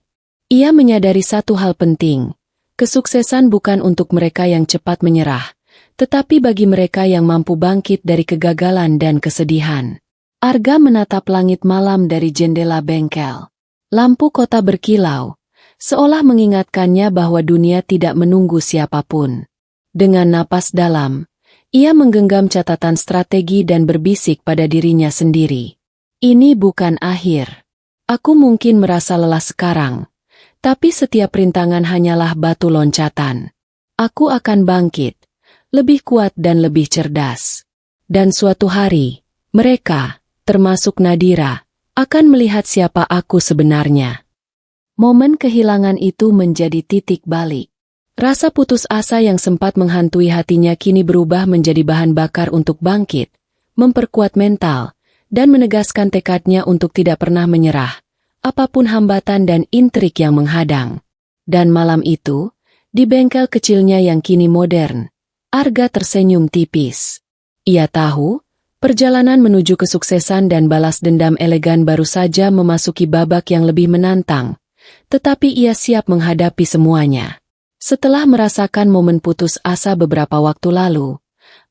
Ia menyadari satu hal penting, kesuksesan bukan untuk mereka yang cepat menyerah, tetapi bagi mereka yang mampu bangkit dari kegagalan dan kesedihan. Arga menatap langit malam dari jendela bengkel. Lampu kota berkilau, seolah mengingatkannya bahwa dunia tidak menunggu siapapun. Dengan napas dalam, ia menggenggam catatan strategi dan berbisik pada dirinya sendiri. Ini bukan akhir. Aku mungkin merasa lelah sekarang, tapi setiap rintangan hanyalah batu loncatan. Aku akan bangkit, lebih kuat dan lebih cerdas. Dan suatu hari, mereka, termasuk Nadira, akan melihat siapa aku sebenarnya. Momen kehilangan itu menjadi titik balik. Rasa putus asa yang sempat menghantui hatinya kini berubah menjadi bahan bakar untuk bangkit, memperkuat mental, dan menegaskan tekadnya untuk tidak pernah menyerah, apapun hambatan dan intrik yang menghadang. Dan malam itu, di bengkel kecilnya yang kini modern, Arga tersenyum tipis. Ia tahu, perjalanan menuju kesuksesan dan balas dendam elegan baru saja memasuki babak yang lebih menantang, tetapi ia siap menghadapi semuanya. Setelah merasakan momen putus asa beberapa waktu lalu,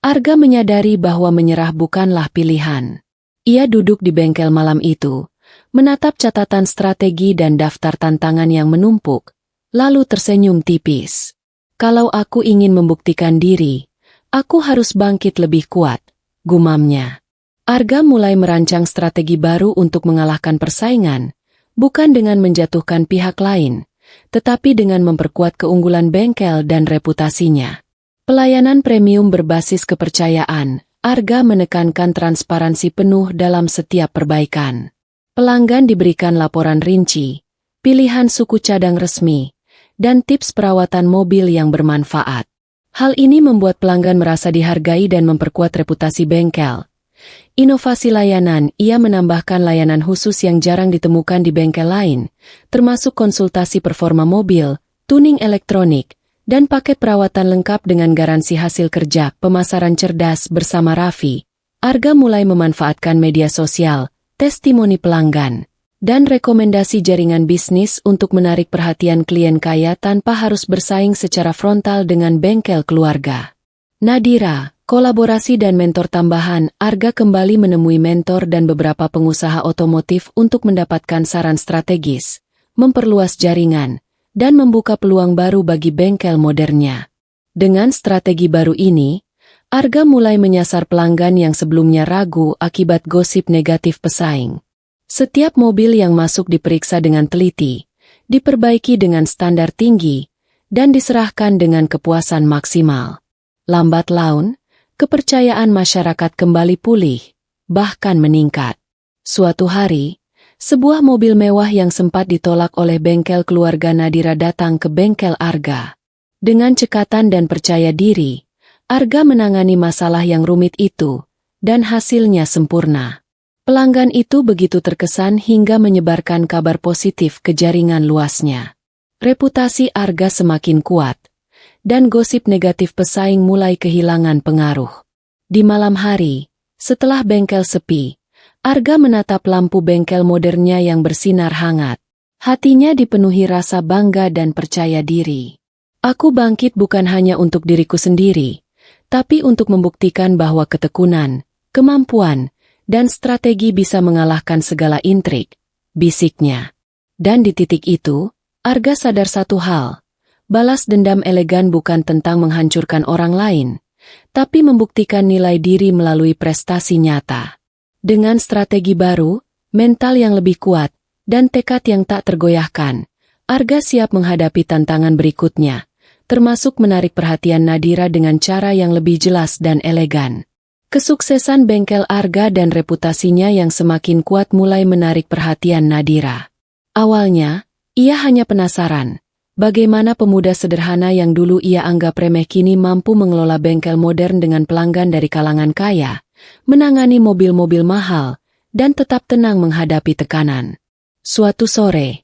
Arga menyadari bahwa menyerah bukanlah pilihan. Ia duduk di bengkel malam itu, menatap catatan strategi dan daftar tantangan yang menumpuk, lalu tersenyum tipis. Kalau aku ingin membuktikan diri, aku harus bangkit lebih kuat, gumamnya. Arga mulai merancang strategi baru untuk mengalahkan persaingan, bukan dengan menjatuhkan pihak lain, tetapi dengan memperkuat keunggulan bengkel dan reputasinya. Pelayanan premium berbasis kepercayaan, Arga menekankan transparansi penuh dalam setiap perbaikan. Pelanggan diberikan laporan rinci, pilihan suku cadang resmi, dan tips perawatan mobil yang bermanfaat. Hal ini membuat pelanggan merasa dihargai dan memperkuat reputasi bengkel. Inovasi layanan, ia menambahkan layanan khusus yang jarang ditemukan di bengkel lain, termasuk konsultasi performa mobil, tuning elektronik, dan paket perawatan lengkap dengan garansi hasil kerja. Pemasaran cerdas bersama Raffi, Arga mulai memanfaatkan media sosial, testimoni pelanggan, dan rekomendasi jaringan bisnis untuk menarik perhatian klien kaya tanpa harus bersaing secara frontal dengan bengkel keluarga. Nadira, kolaborasi dan mentor tambahan, Arga kembali menemui mentor dan beberapa pengusaha otomotif untuk mendapatkan saran strategis, memperluas jaringan, dan membuka peluang baru bagi bengkel modernnya. Dengan strategi baru ini, Arga mulai menyasar pelanggan yang sebelumnya ragu akibat gosip negatif pesaing. Setiap mobil yang masuk diperiksa dengan teliti, diperbaiki dengan standar tinggi, dan diserahkan dengan kepuasan maksimal. Lambat laun, kepercayaan masyarakat kembali pulih, bahkan meningkat. Suatu hari, sebuah mobil mewah yang sempat ditolak oleh bengkel keluarga Nadira datang ke bengkel Arga. Dengan cekatan dan percaya diri, Arga menangani masalah yang rumit itu, dan hasilnya sempurna. Pelanggan itu begitu terkesan hingga menyebarkan kabar positif ke jaringan luasnya. Reputasi Arga semakin kuat, dan gosip negatif pesaing mulai kehilangan pengaruh. Di malam hari, setelah bengkel sepi, Arga menatap lampu bengkel modernnya yang bersinar hangat. Hatinya dipenuhi rasa bangga dan percaya diri. Aku bangkit bukan hanya untuk diriku sendiri, tapi untuk membuktikan bahwa ketekunan, kemampuan, dan strategi bisa mengalahkan segala intrik, bisiknya. Dan di titik itu, Arga sadar satu hal, balas dendam elegan bukan tentang menghancurkan orang lain, tapi membuktikan nilai diri melalui prestasi nyata. Dengan strategi baru, mental yang lebih kuat, dan tekad yang tak tergoyahkan, Arga siap menghadapi tantangan berikutnya, termasuk menarik perhatian Nadira dengan cara yang lebih jelas dan elegan. Kesuksesan bengkel Arga dan reputasinya yang semakin kuat mulai menarik perhatian Nadira. Awalnya, ia hanya penasaran, bagaimana pemuda sederhana yang dulu ia anggap remeh kini mampu mengelola bengkel modern dengan pelanggan dari kalangan kaya, menangani mobil-mobil mahal, dan tetap tenang menghadapi tekanan. Suatu sore,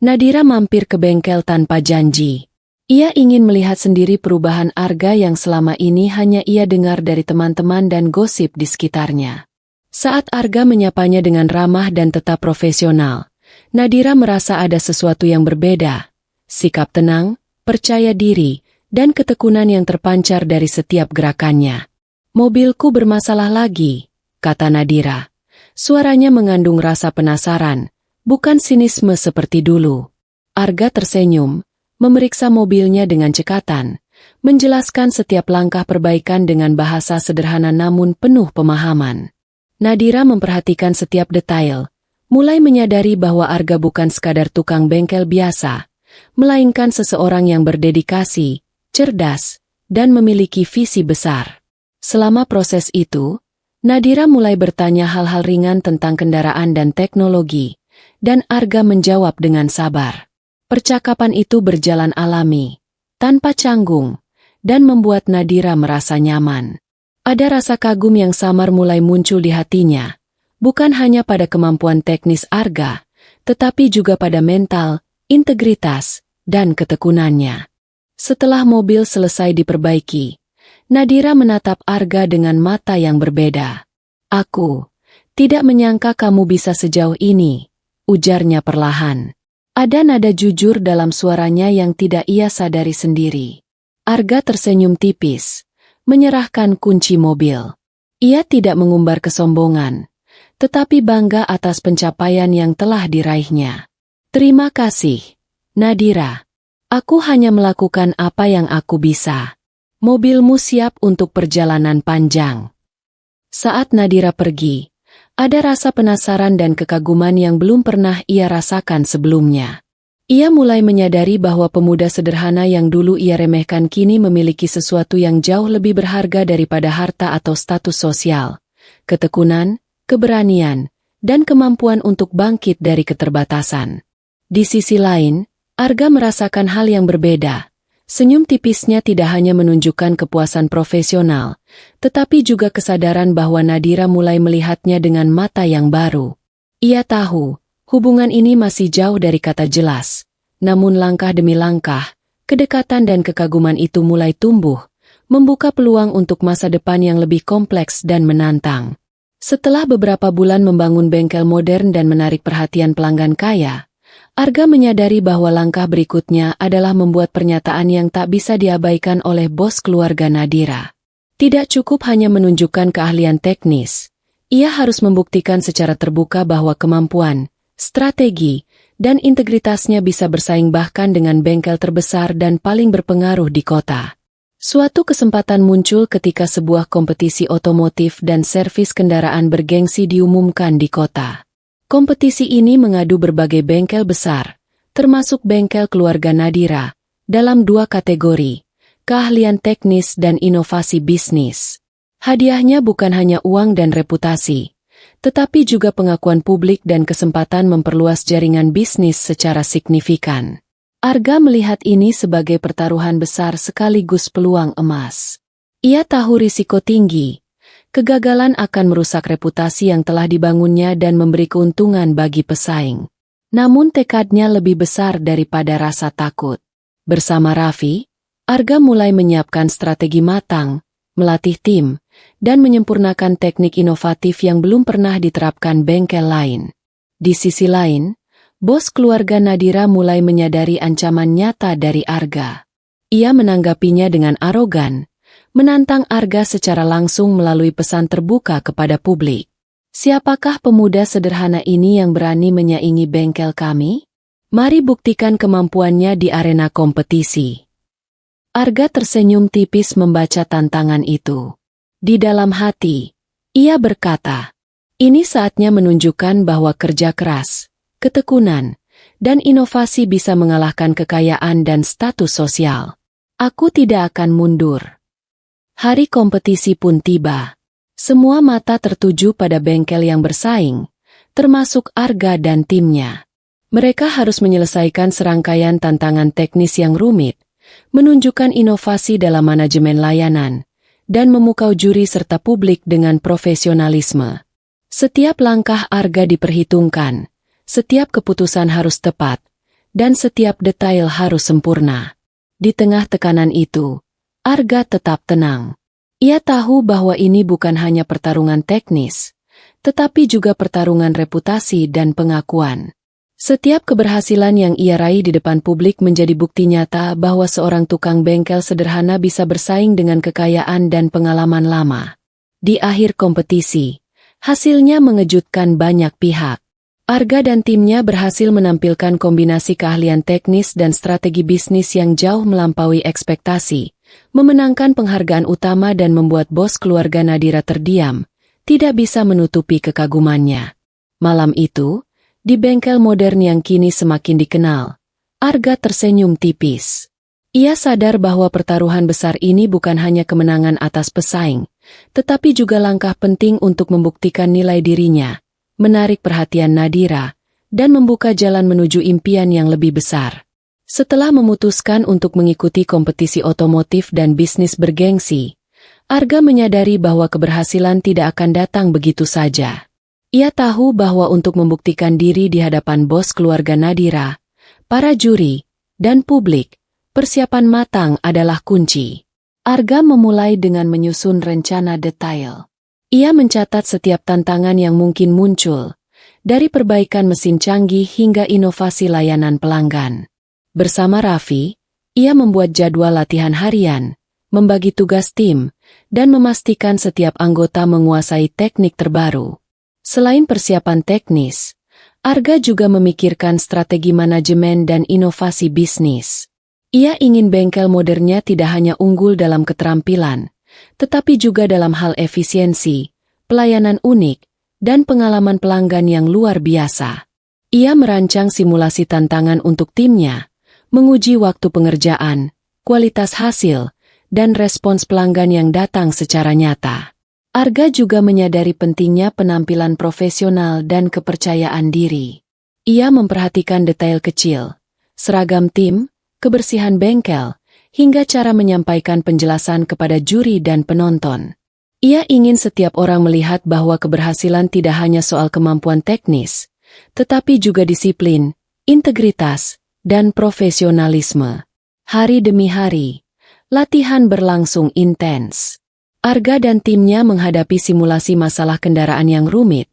Nadira mampir ke bengkel tanpa janji. Ia ingin melihat sendiri perubahan Arga yang selama ini hanya ia dengar dari teman-teman dan gosip di sekitarnya. Saat Arga menyapanya dengan ramah dan tetap profesional, Nadira merasa ada sesuatu yang berbeda. Sikap tenang, percaya diri, dan ketekunan yang terpancar dari setiap gerakannya. "Mobilku bermasalah lagi," kata Nadira. Suaranya mengandung rasa penasaran, bukan sinisme seperti dulu. Arga tersenyum, memeriksa mobilnya dengan cekatan, menjelaskan setiap langkah perbaikan dengan bahasa sederhana namun penuh pemahaman. Nadira memperhatikan setiap detail, mulai menyadari bahwa Arga bukan sekadar tukang bengkel biasa, melainkan seseorang yang berdedikasi, cerdas, dan memiliki visi besar. Selama proses itu, Nadira mulai bertanya hal-hal ringan tentang kendaraan dan teknologi, dan Arga menjawab dengan sabar. Percakapan itu berjalan alami, tanpa canggung, dan membuat Nadira merasa nyaman. Ada rasa kagum yang samar mulai muncul di hatinya, bukan hanya pada kemampuan teknis Arga, tetapi juga pada mental, integritas, dan ketekunannya. Setelah mobil selesai diperbaiki, Nadira menatap Arga dengan mata yang berbeda. "Aku tidak menyangka kamu bisa sejauh ini," ujarnya perlahan. Ada nada jujur dalam suaranya yang tidak ia sadari sendiri. Arga tersenyum tipis, menyerahkan kunci mobil. Ia tidak mengumbar kesombongan, tetapi bangga atas pencapaian yang telah diraihnya. "Terima kasih, Nadira. Aku hanya melakukan apa yang aku bisa. Mobilmu siap untuk perjalanan panjang." Saat Nadira pergi, ada rasa penasaran dan kekaguman yang belum pernah ia rasakan sebelumnya. Ia mulai menyadari bahwa pemuda sederhana yang dulu ia remehkan kini memiliki sesuatu yang jauh lebih berharga daripada harta atau status sosial: ketekunan, keberanian, dan kemampuan untuk bangkit dari keterbatasan. Di sisi lain, Arga merasakan hal yang berbeda. Senyum tipisnya tidak hanya menunjukkan kepuasan profesional, tetapi juga kesadaran bahwa Nadira mulai melihatnya dengan mata yang baru. Ia tahu, hubungan ini masih jauh dari kata jelas, namun langkah demi langkah, kedekatan dan kekaguman itu mulai tumbuh, membuka peluang untuk masa depan yang lebih kompleks dan menantang. Setelah beberapa bulan membangun bengkel modern dan menarik perhatian pelanggan kaya, Arga menyadari bahwa langkah berikutnya adalah membuat pernyataan yang tak bisa diabaikan oleh bos keluarga Nadira. Tidak cukup hanya menunjukkan keahlian teknis, ia harus membuktikan secara terbuka bahwa kemampuan, strategi, dan integritasnya bisa bersaing bahkan dengan bengkel terbesar dan paling berpengaruh di kota. Suatu kesempatan muncul ketika sebuah kompetisi otomotif dan servis kendaraan bergengsi diumumkan di kota. Kompetisi ini mengadu berbagai bengkel besar, termasuk bengkel keluarga Nadira, dalam 2 kategori, keahlian teknis dan inovasi bisnis. Hadiahnya bukan hanya uang dan reputasi, tetapi juga pengakuan publik dan kesempatan memperluas jaringan bisnis secara signifikan. Arga melihat ini sebagai pertaruhan besar sekaligus peluang emas. Ia tahu risiko tinggi. Kegagalan akan merusak reputasi yang telah dibangunnya dan memberi keuntungan bagi pesaing. Namun tekadnya lebih besar daripada rasa takut. Bersama Raffi, Arga mulai menyiapkan strategi matang, melatih tim, dan menyempurnakan teknik inovatif yang belum pernah diterapkan bengkel lain. Di sisi lain, bos keluarga Nadira mulai menyadari ancaman nyata dari Arga. Ia menanggapinya dengan arogan, menantang Arga secara langsung melalui pesan terbuka kepada publik. "Siapakah pemuda sederhana ini yang berani menyaingi bengkel kami? Mari buktikan kemampuannya di arena kompetisi." Arga tersenyum tipis membaca tantangan itu. Di dalam hati, ia berkata, "Ini saatnya menunjukkan bahwa kerja keras, ketekunan, dan inovasi bisa mengalahkan kekayaan dan status sosial. Aku tidak akan mundur." Hari kompetisi pun tiba. Semua mata tertuju pada bengkel yang bersaing, termasuk Arga dan timnya. Mereka harus menyelesaikan serangkaian tantangan teknis yang rumit, menunjukkan inovasi dalam manajemen layanan, dan memukau juri serta publik dengan profesionalisme. Setiap langkah Arga diperhitungkan, setiap keputusan harus tepat, dan setiap detail harus sempurna. Di tengah tekanan itu, Arga tetap tenang. Ia tahu bahwa ini bukan hanya pertarungan teknis, tetapi juga pertarungan reputasi dan pengakuan. Setiap keberhasilan yang ia raih di depan publik menjadi bukti nyata bahwa seorang tukang bengkel sederhana bisa bersaing dengan kekayaan dan pengalaman lama. Di akhir kompetisi, hasilnya mengejutkan banyak pihak. Arga dan timnya berhasil menampilkan kombinasi keahlian teknis dan strategi bisnis yang jauh melampaui ekspektasi, memenangkan penghargaan utama dan membuat bos keluarga Nadira terdiam, tidak bisa menutupi kekagumannya. Malam itu, di bengkel modern yang kini semakin dikenal, Arga tersenyum tipis. Ia sadar bahwa pertaruhan besar ini bukan hanya kemenangan atas pesaing, tetapi juga langkah penting untuk membuktikan nilai dirinya, menarik perhatian Nadira, dan membuka jalan menuju impian yang lebih besar. Setelah memutuskan untuk mengikuti kompetisi otomotif dan bisnis bergengsi, Arga menyadari bahwa keberhasilan tidak akan datang begitu saja. Ia tahu bahwa untuk membuktikan diri di hadapan bos keluarga Nadira, para juri, dan publik, persiapan matang adalah kunci. Arga memulai dengan menyusun rencana detail. Ia mencatat setiap tantangan yang mungkin muncul, dari perbaikan mesin canggih hingga inovasi layanan pelanggan. Bersama Raffi, ia membuat jadwal latihan harian, membagi tugas tim, dan memastikan setiap anggota menguasai teknik terbaru. Selain persiapan teknis, Arga juga memikirkan strategi manajemen dan inovasi bisnis. Ia ingin bengkel modernnya tidak hanya unggul dalam keterampilan, tetapi juga dalam hal efisiensi, pelayanan unik, dan pengalaman pelanggan yang luar biasa. Ia merancang simulasi tantangan untuk timnya, menguji waktu pengerjaan, kualitas hasil, dan respons pelanggan yang datang secara nyata. Arga juga menyadari pentingnya penampilan profesional dan kepercayaan diri. Ia memperhatikan detail kecil, seragam tim, kebersihan bengkel, hingga cara menyampaikan penjelasan kepada juri dan penonton. Ia ingin setiap orang melihat bahwa keberhasilan tidak hanya soal kemampuan teknis, tetapi juga disiplin, integritas, dan profesionalisme. Hari demi hari, latihan berlangsung intens. Arga dan timnya menghadapi simulasi masalah kendaraan yang rumit,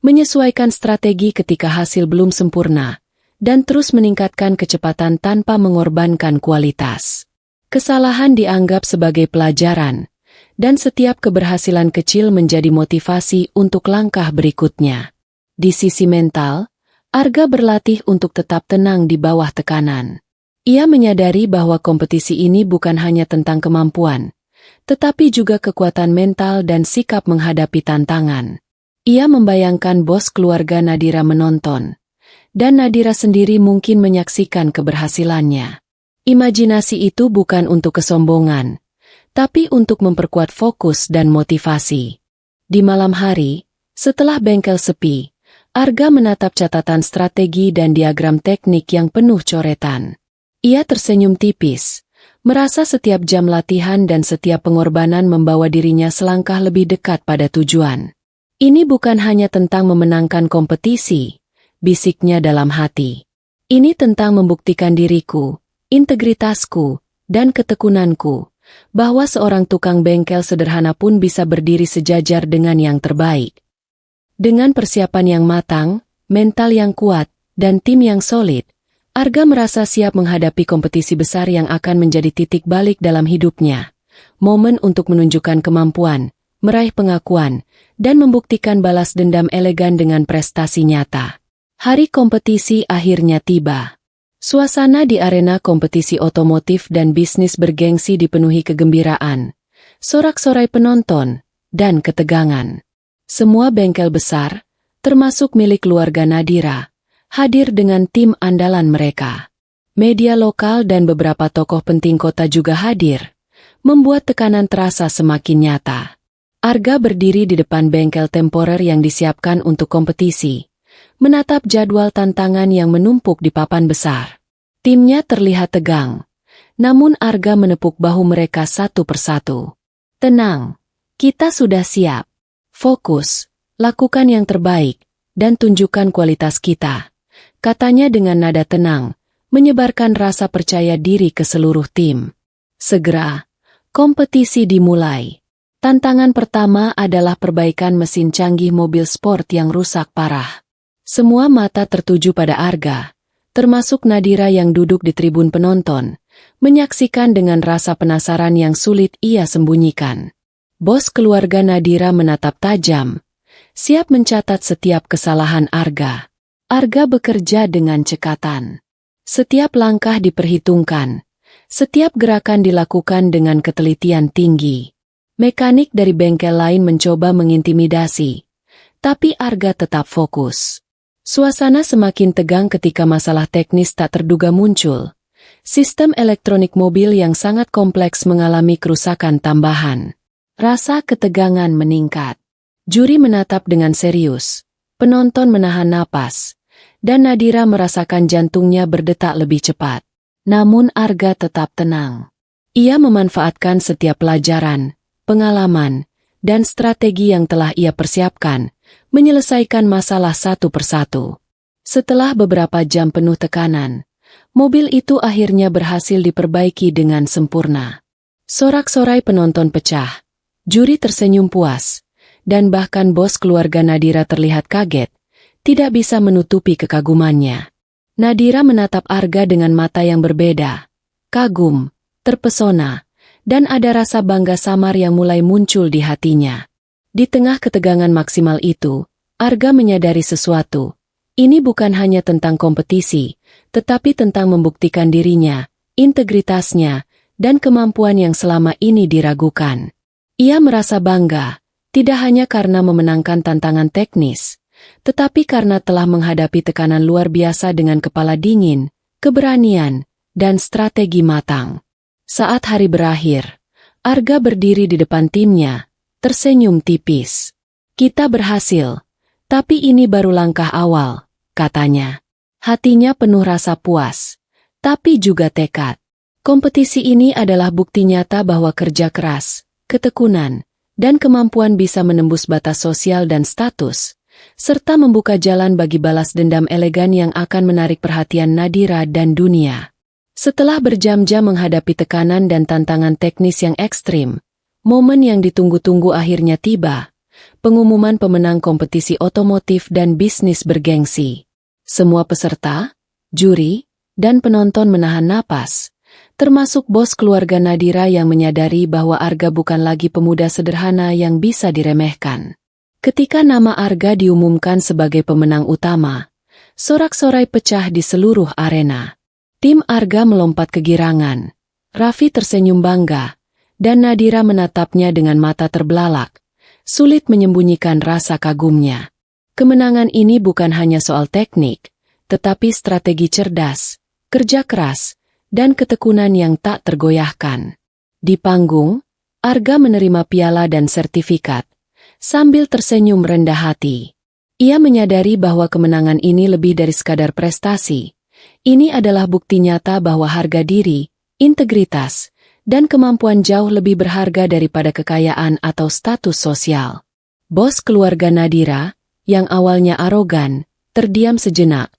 menyesuaikan strategi ketika hasil belum sempurna, dan terus meningkatkan kecepatan tanpa mengorbankan kualitas. Kesalahan dianggap sebagai pelajaran, dan setiap keberhasilan kecil menjadi motivasi untuk langkah berikutnya. Di sisi mental, Arga berlatih untuk tetap tenang di bawah tekanan. Ia menyadari bahwa kompetisi ini bukan hanya tentang kemampuan, tetapi juga kekuatan mental dan sikap menghadapi tantangan. Ia membayangkan bos keluarga Nadira menonton, dan Nadira sendiri mungkin menyaksikan keberhasilannya. Imajinasi itu bukan untuk kesombongan, tapi untuk memperkuat fokus dan motivasi. Di malam hari, setelah bengkel sepi, Arga menatap catatan strategi dan diagram teknik yang penuh coretan. Ia tersenyum tipis, merasa setiap jam latihan dan setiap pengorbanan membawa dirinya selangkah lebih dekat pada tujuan. Ini bukan hanya tentang memenangkan kompetisi, bisiknya dalam hati. Ini tentang membuktikan diriku, integritasku, dan ketekunanku, bahwa seorang tukang bengkel sederhana pun bisa berdiri sejajar dengan yang terbaik. Dengan persiapan yang matang, mental yang kuat, dan tim yang solid, Arga merasa siap menghadapi kompetisi besar yang akan menjadi titik balik dalam hidupnya. Momen untuk menunjukkan kemampuan, meraih pengakuan, dan membuktikan balas dendam elegan dengan prestasi nyata. Hari kompetisi akhirnya tiba. Suasana di arena kompetisi otomotif dan bisnis bergengsi dipenuhi kegembiraan, sorak-sorai penonton, dan ketegangan. Semua bengkel besar, termasuk milik keluarga Nadira, hadir dengan tim andalan mereka. Media lokal dan beberapa tokoh penting kota juga hadir, membuat tekanan terasa semakin nyata. Arga berdiri di depan bengkel temporer yang disiapkan untuk kompetisi, menatap jadwal tantangan yang menumpuk di papan besar. Timnya terlihat tegang, namun Arga menepuk bahu mereka satu persatu. Tenang, kita sudah siap. Fokus, lakukan yang terbaik, dan tunjukkan kualitas kita, katanya dengan nada tenang, menyebarkan rasa percaya diri ke seluruh tim. Segera, kompetisi dimulai. Tantangan pertama adalah perbaikan mesin canggih mobil sport yang rusak parah. Semua mata tertuju pada Arga, termasuk Nadira yang duduk di tribun penonton, menyaksikan dengan rasa penasaran yang sulit ia sembunyikan. Bos keluarga Nadira menatap tajam, siap mencatat setiap kesalahan Arga. Arga bekerja dengan cekatan. Setiap langkah diperhitungkan, setiap gerakan dilakukan dengan ketelitian tinggi. Mekanik dari bengkel lain mencoba mengintimidasi, tapi Arga tetap fokus. Suasana semakin tegang ketika masalah teknis tak terduga muncul. Sistem elektronik mobil yang sangat kompleks mengalami kerusakan tambahan. Rasa ketegangan meningkat. Juri menatap dengan serius. Penonton menahan napas. Dan Nadira merasakan jantungnya berdetak lebih cepat. Namun Arga tetap tenang. Ia memanfaatkan setiap pelajaran, pengalaman, dan strategi yang telah ia persiapkan, menyelesaikan masalah satu persatu. Setelah beberapa jam penuh tekanan, mobil itu akhirnya berhasil diperbaiki dengan sempurna. Sorak-sorai penonton pecah, juri tersenyum puas, dan bahkan bos keluarga Nadira terlihat kaget, tidak bisa menutupi kekagumannya. Nadira menatap Arga dengan mata yang berbeda, kagum, terpesona, dan ada rasa bangga samar yang mulai muncul di hatinya. Di tengah ketegangan maksimal itu, Arga menyadari sesuatu. Ini bukan hanya tentang kompetisi, tetapi tentang membuktikan dirinya, integritasnya, dan kemampuan yang selama ini diragukan. Ia merasa bangga, tidak hanya karena memenangkan tantangan teknis, tetapi karena telah menghadapi tekanan luar biasa dengan kepala dingin, keberanian, dan strategi matang. Saat hari berakhir, Arga berdiri di depan timnya, tersenyum tipis. "Kita berhasil, tapi ini baru langkah awal," katanya. Hatinya penuh rasa puas, tapi juga tekad. Kompetisi ini adalah bukti nyata bahwa kerja keras, ketekunan, dan kemampuan bisa menembus batas sosial dan status, serta membuka jalan bagi balas dendam elegan yang akan menarik perhatian Nadira dan dunia. Setelah berjam-jam menghadapi tekanan dan tantangan teknis yang ekstrim, momen yang ditunggu-tunggu akhirnya tiba, pengumuman pemenang kompetisi otomotif dan bisnis bergengsi. Semua peserta, juri, dan penonton menahan napas, termasuk bos keluarga Nadira yang menyadari bahwa Arga bukan lagi pemuda sederhana yang bisa diremehkan. Ketika nama Arga diumumkan sebagai pemenang utama, sorak-sorai pecah di seluruh arena. Tim Arga melompat kegirangan. Raffi tersenyum bangga, dan Nadira menatapnya dengan mata terbelalak, sulit menyembunyikan rasa kagumnya. Kemenangan ini bukan hanya soal teknik, tetapi strategi cerdas, kerja keras, dan ketekunan yang tak tergoyahkan. Di panggung, Arga menerima piala dan sertifikat, sambil tersenyum rendah hati. Ia menyadari bahwa kemenangan ini lebih dari sekadar prestasi. Ini adalah bukti nyata bahwa harga diri, integritas, dan kemampuan jauh lebih berharga daripada kekayaan atau status sosial. Bos keluarga Nadira, yang awalnya arogan, terdiam sejenak,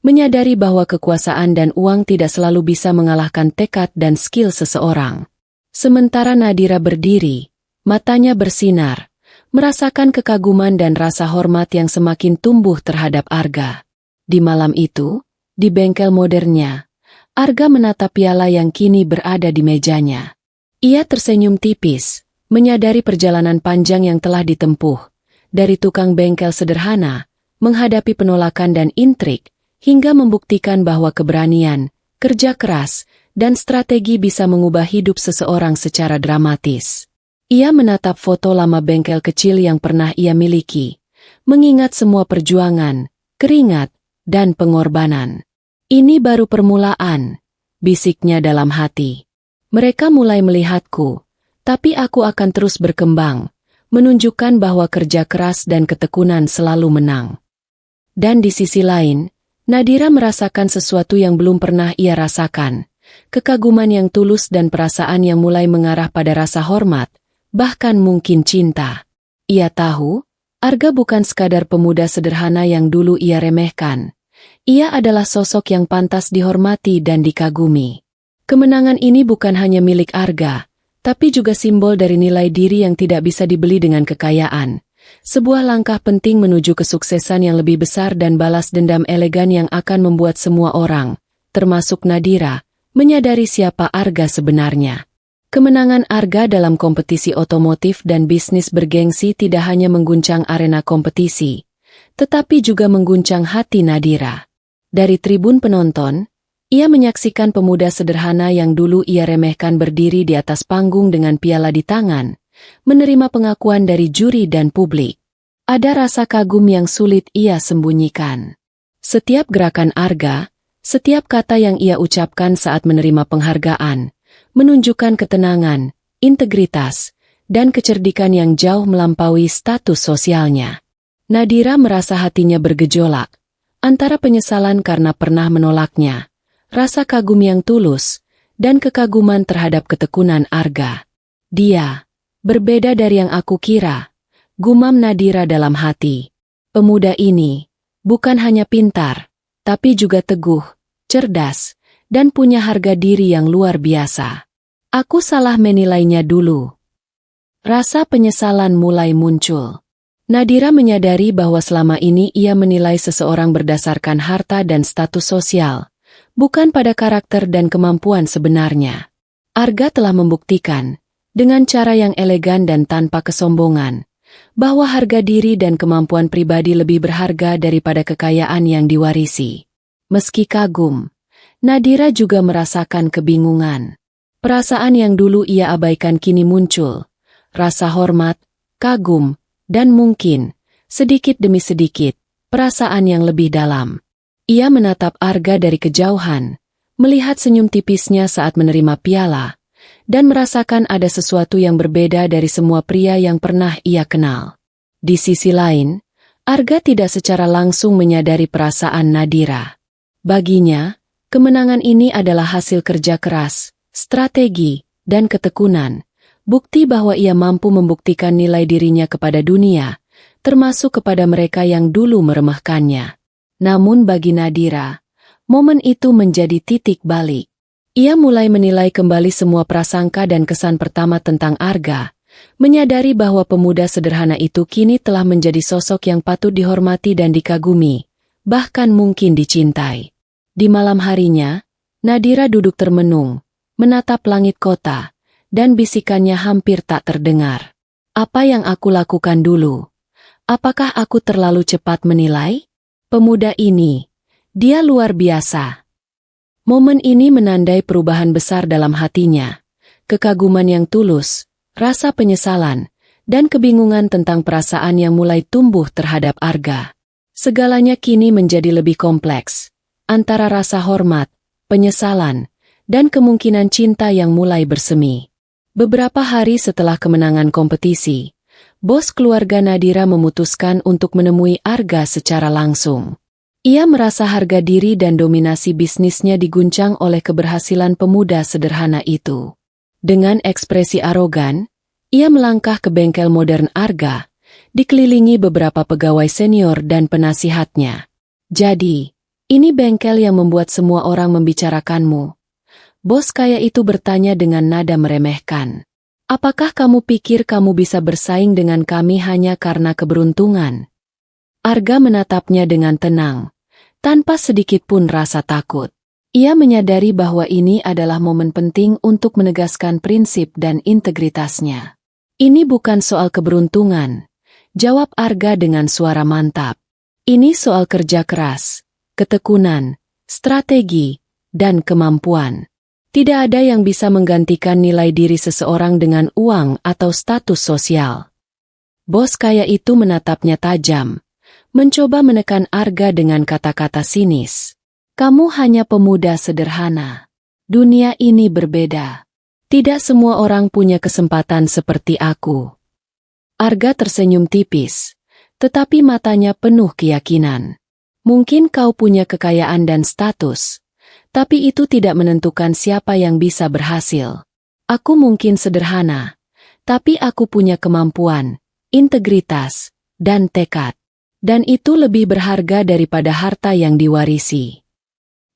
menyadari bahwa kekuasaan dan uang tidak selalu bisa mengalahkan tekad dan skill seseorang. Sementara Nadira berdiri, matanya bersinar, merasakan kekaguman dan rasa hormat yang semakin tumbuh terhadap Arga. Di malam itu, di bengkel modernnya, Arga menatap piala yang kini berada di mejanya. Ia tersenyum tipis, menyadari perjalanan panjang yang telah ditempuh, dari tukang bengkel sederhana, menghadapi penolakan dan intrik, hingga membuktikan bahwa keberanian, kerja keras, dan strategi bisa mengubah hidup seseorang secara dramatis. Ia menatap foto lama bengkel kecil yang pernah ia miliki, mengingat semua perjuangan, keringat, dan pengorbanan. "Ini baru permulaan," bisiknya dalam hati. "Mereka mulai melihatku, tapi aku akan terus berkembang, menunjukkan bahwa kerja keras dan ketekunan selalu menang." Dan di sisi lain, Nadira merasakan sesuatu yang belum pernah ia rasakan, kekaguman yang tulus dan perasaan yang mulai mengarah pada rasa hormat, bahkan mungkin cinta. Ia tahu, Arga bukan sekadar pemuda sederhana yang dulu ia remehkan. Ia adalah sosok yang pantas dihormati dan dikagumi. Kemenangan ini bukan hanya milik Arga, tapi juga simbol dari nilai diri yang tidak bisa dibeli dengan kekayaan. Sebuah langkah penting menuju kesuksesan yang lebih besar dan balas dendam elegan yang akan membuat semua orang, termasuk Nadira, menyadari siapa Arga sebenarnya. Kemenangan Arga dalam kompetisi otomotif dan bisnis bergengsi tidak hanya mengguncang arena kompetisi, tetapi juga mengguncang hati Nadira. Dari tribun penonton, ia menyaksikan pemuda sederhana yang dulu ia remehkan berdiri di atas panggung dengan piala di tangan, menerima pengakuan dari juri dan publik. Ada rasa kagum yang sulit ia sembunyikan. Setiap gerakan Arga, setiap kata yang ia ucapkan saat menerima penghargaan, menunjukkan ketenangan, integritas, dan kecerdikan yang jauh melampaui status sosialnya. Nadira merasa hatinya bergejolak, antara penyesalan karena pernah menolaknya, rasa kagum yang tulus, dan kekaguman terhadap ketekunan Arga. Dia berbeda dari yang aku kira, gumam Nadira dalam hati. Pemuda ini bukan hanya pintar, tapi juga teguh, cerdas, dan punya harga diri yang luar biasa. Aku salah menilainya dulu. Rasa penyesalan mulai muncul. Nadira menyadari bahwa selama ini ia menilai seseorang berdasarkan harta dan status sosial, bukan pada karakter dan kemampuan sebenarnya. Arga telah membuktikan, dengan cara yang elegan dan tanpa kesombongan, bahwa harga diri dan kemampuan pribadi lebih berharga daripada kekayaan yang diwarisi. Meski kagum, Nadira juga merasakan kebingungan. Perasaan yang dulu ia abaikan kini muncul. Rasa hormat, kagum, dan mungkin, sedikit demi sedikit, perasaan yang lebih dalam. Ia menatap Arga dari kejauhan, melihat senyum tipisnya saat menerima piala, dan merasakan ada sesuatu yang berbeda dari semua pria yang pernah ia kenal. Di sisi lain, Arga tidak secara langsung menyadari perasaan Nadira. Baginya, kemenangan ini adalah hasil kerja keras, strategi, dan ketekunan. Bukti bahwa ia mampu membuktikan nilai dirinya kepada dunia, termasuk kepada mereka yang dulu meremehkannya. Namun bagi Nadira, momen itu menjadi titik balik. Ia mulai menilai kembali semua prasangka dan kesan pertama tentang Arga, menyadari bahwa pemuda sederhana itu kini telah menjadi sosok yang patut dihormati dan dikagumi, bahkan mungkin dicintai. Di malam harinya, Nadira duduk termenung, menatap langit kota, dan bisikannya hampir tak terdengar. Apa yang aku lakukan dulu? Apakah aku terlalu cepat menilai? Pemuda ini, dia luar biasa. Momen ini menandai perubahan besar dalam hatinya. Kekaguman yang tulus, rasa penyesalan, dan kebingungan tentang perasaan yang mulai tumbuh terhadap Arga. Segalanya kini menjadi lebih kompleks, antara rasa hormat, penyesalan, dan kemungkinan cinta yang mulai bersemi. Beberapa hari setelah kemenangan kompetisi, bos keluarga Nadira memutuskan untuk menemui Arga secara langsung. Ia merasa harga diri dan dominasi bisnisnya diguncang oleh keberhasilan pemuda sederhana itu. Dengan ekspresi arogan, ia melangkah ke bengkel modern Arga, dikelilingi beberapa pegawai senior dan penasihatnya. Jadi, ini bengkel yang membuat semua orang membicarakanmu. Bos kaya itu bertanya dengan nada meremehkan. Apakah kamu pikir kamu bisa bersaing dengan kami hanya karena keberuntungan? Arga menatapnya dengan tenang, tanpa sedikit pun rasa takut. Ia menyadari bahwa ini adalah momen penting untuk menegaskan prinsip dan integritasnya. Ini bukan soal keberuntungan, jawab Arga dengan suara mantap. Ini soal kerja keras, ketekunan, strategi, dan kemampuan. Tidak ada yang bisa menggantikan nilai diri seseorang dengan uang atau status sosial. Bos kaya itu menatapnya tajam, mencoba menekan Arga dengan kata-kata sinis. Kamu hanya pemuda sederhana. Dunia ini berbeda. Tidak semua orang punya kesempatan seperti aku. Arga tersenyum tipis, tetapi matanya penuh keyakinan. Mungkin kau punya kekayaan dan status, tapi itu tidak menentukan siapa yang bisa berhasil. Aku mungkin sederhana, tapi aku punya kemampuan, integritas, dan tekad. Dan itu lebih berharga daripada harta yang diwarisi.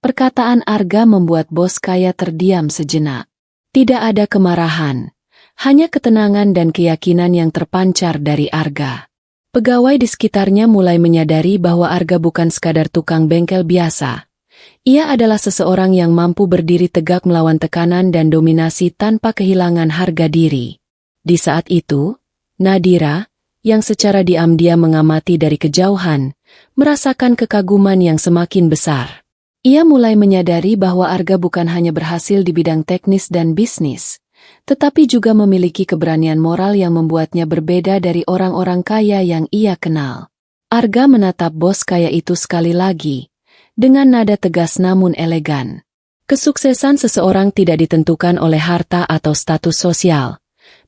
Perkataan Arga membuat bos kaya terdiam sejenak. Tidak ada kemarahan, hanya ketenangan dan keyakinan yang terpancar dari Arga. Pegawai di sekitarnya mulai menyadari bahwa Arga bukan sekadar tukang bengkel biasa. Ia adalah seseorang yang mampu berdiri tegak melawan tekanan dan dominasi tanpa kehilangan harga diri. Di saat itu, Nadira, yang secara diam-diam mengamati dari kejauhan, merasakan kekaguman yang semakin besar. Ia mulai menyadari bahwa Arga bukan hanya berhasil di bidang teknis dan bisnis, tetapi juga memiliki keberanian moral yang membuatnya berbeda dari orang-orang kaya yang ia kenal. Arga menatap bos kaya itu sekali lagi, dengan nada tegas namun elegan. Kesuksesan seseorang tidak ditentukan oleh harta atau status sosial,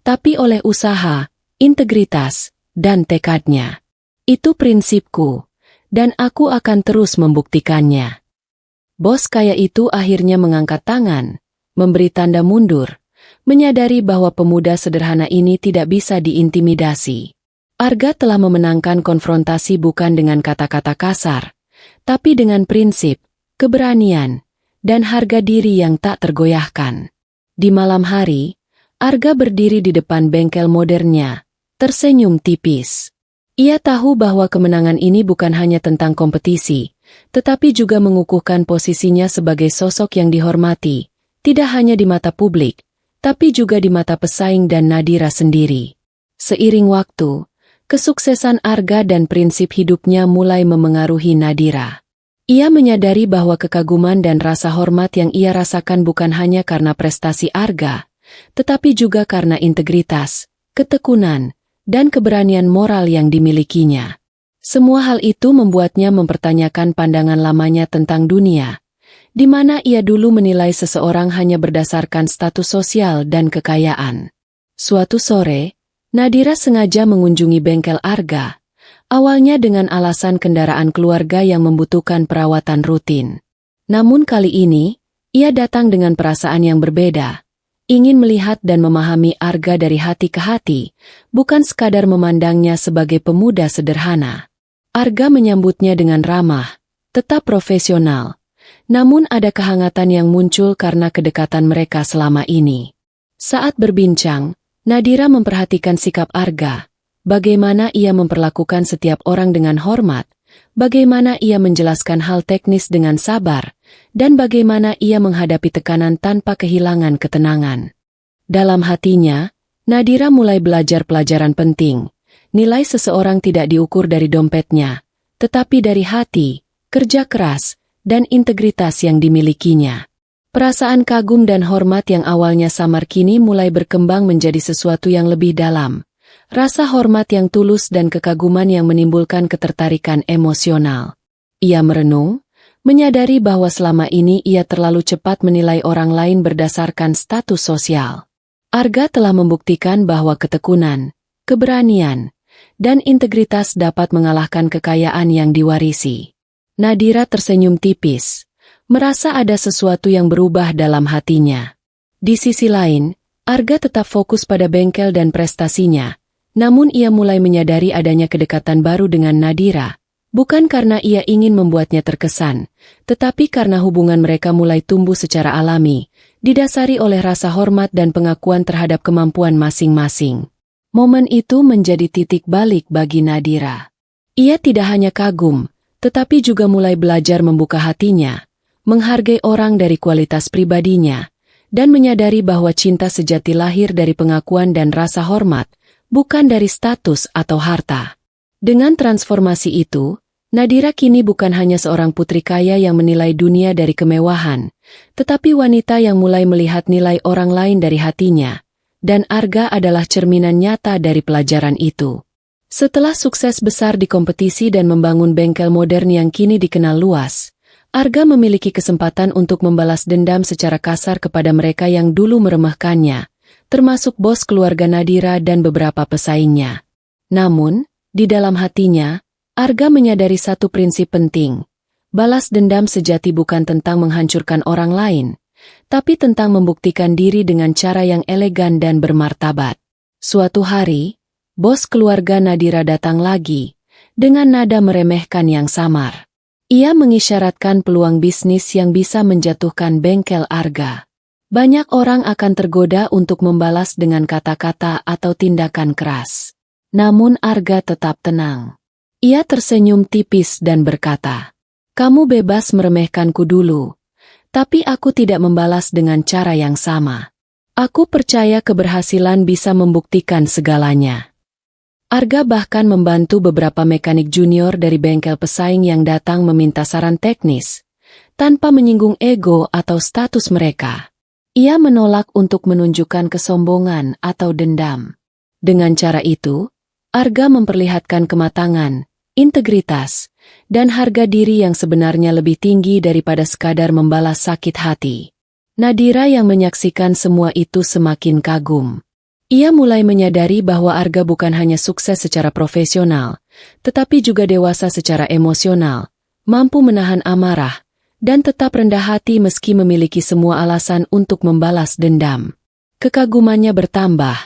tapi oleh usaha, integritas, dan tekadnya. Itu prinsipku, dan aku akan terus membuktikannya. Bos kaya itu akhirnya mengangkat tangan, memberi tanda mundur, menyadari bahwa pemuda sederhana ini tidak bisa diintimidasi. Arga telah memenangkan konfrontasi bukan dengan kata-kata kasar, tapi dengan prinsip, keberanian, dan harga diri yang tak tergoyahkan. Di malam hari, Arga berdiri di depan bengkel modernnya, tersenyum tipis. Ia tahu bahwa kemenangan ini bukan hanya tentang kompetisi, tetapi juga mengukuhkan posisinya sebagai sosok yang dihormati, tidak hanya di mata publik, tapi juga di mata pesaing dan Nadira sendiri. Seiring waktu, kesuksesan Arga dan prinsip hidupnya mulai memengaruhi Nadira. Ia menyadari bahwa kekaguman dan rasa hormat yang ia rasakan bukan hanya karena prestasi Arga, tetapi juga karena integritas, ketekunan, dan keberanian moral yang dimilikinya. Semua hal itu membuatnya mempertanyakan pandangan lamanya tentang dunia, di mana ia dulu menilai seseorang hanya berdasarkan status sosial dan kekayaan. Suatu sore, Nadira sengaja mengunjungi bengkel Arga, awalnya dengan alasan kendaraan keluarga yang membutuhkan perawatan rutin. Namun kali ini, ia datang dengan perasaan yang berbeda, ingin melihat dan memahami Arga dari hati ke hati, bukan sekadar memandangnya sebagai pemuda sederhana. Arga menyambutnya dengan ramah, tetap profesional, namun ada kehangatan yang muncul karena kedekatan mereka selama ini. Saat berbincang, Nadira memperhatikan sikap Arga, bagaimana ia memperlakukan setiap orang dengan hormat, bagaimana ia menjelaskan hal teknis dengan sabar, dan bagaimana ia menghadapi tekanan tanpa kehilangan ketenangan. Dalam hatinya, Nadira mulai belajar pelajaran penting. Nilai seseorang tidak diukur dari dompetnya, tetapi dari hati, kerja keras, dan integritas yang dimilikinya. Perasaan kagum dan hormat yang awalnya samar kini mulai berkembang menjadi sesuatu yang lebih dalam. Rasa hormat yang tulus dan kekaguman yang menimbulkan ketertarikan emosional. Ia merenung, menyadari bahwa selama ini ia terlalu cepat menilai orang lain berdasarkan status sosial. Arga telah membuktikan bahwa ketekunan, keberanian, dan integritas dapat mengalahkan kekayaan yang diwarisi. Nadira tersenyum tipis, merasa ada sesuatu yang berubah dalam hatinya. Di sisi lain, Arga tetap fokus pada bengkel dan prestasinya, namun ia mulai menyadari adanya kedekatan baru dengan Nadira, bukan karena ia ingin membuatnya terkesan, tetapi karena hubungan mereka mulai tumbuh secara alami, didasari oleh rasa hormat dan pengakuan terhadap kemampuan masing-masing. Momen itu menjadi titik balik bagi Nadira. Ia tidak hanya kagum, tetapi juga mulai belajar membuka hatinya, menghargai orang dari kualitas pribadinya, dan menyadari bahwa cinta sejati lahir dari pengakuan dan rasa hormat, bukan dari status atau harta. Dengan transformasi itu, Nadira kini bukan hanya seorang putri kaya yang menilai dunia dari kemewahan, tetapi wanita yang mulai melihat nilai orang lain dari hatinya, dan Arga adalah cerminan nyata dari pelajaran itu. Setelah sukses besar di kompetisi dan membangun bengkel modern yang kini dikenal luas, Arga memiliki kesempatan untuk membalas dendam secara kasar kepada mereka yang dulu meremehkannya, termasuk bos keluarga Nadira dan beberapa pesaingnya. Namun, di dalam hatinya, Arga menyadari satu prinsip penting. Balas dendam sejati bukan tentang menghancurkan orang lain, tapi tentang membuktikan diri dengan cara yang elegan dan bermartabat. Suatu hari, bos keluarga Nadira datang lagi, dengan nada meremehkan yang samar. Ia mengisyaratkan peluang bisnis yang bisa menjatuhkan bengkel Arga. Banyak orang akan tergoda untuk membalas dengan kata-kata atau tindakan keras. Namun Arga tetap tenang. Ia tersenyum tipis dan berkata, "Kamu bebas meremehkanku dulu, tapi aku tidak membalas dengan cara yang sama. Aku percaya keberhasilan bisa membuktikan segalanya." Arga bahkan membantu beberapa mekanik junior dari bengkel pesaing yang datang meminta saran teknis, tanpa menyinggung ego atau status mereka. Ia menolak untuk menunjukkan kesombongan atau dendam. Dengan cara itu, Arga memperlihatkan kematangan, integritas, dan harga diri yang sebenarnya lebih tinggi daripada sekadar membalas sakit hati. Nadira yang menyaksikan semua itu semakin kagum. Ia mulai menyadari bahwa Arga bukan hanya sukses secara profesional, tetapi juga dewasa secara emosional, mampu menahan amarah, dan tetap rendah hati meski memiliki semua alasan untuk membalas dendam. Kekagumannya bertambah,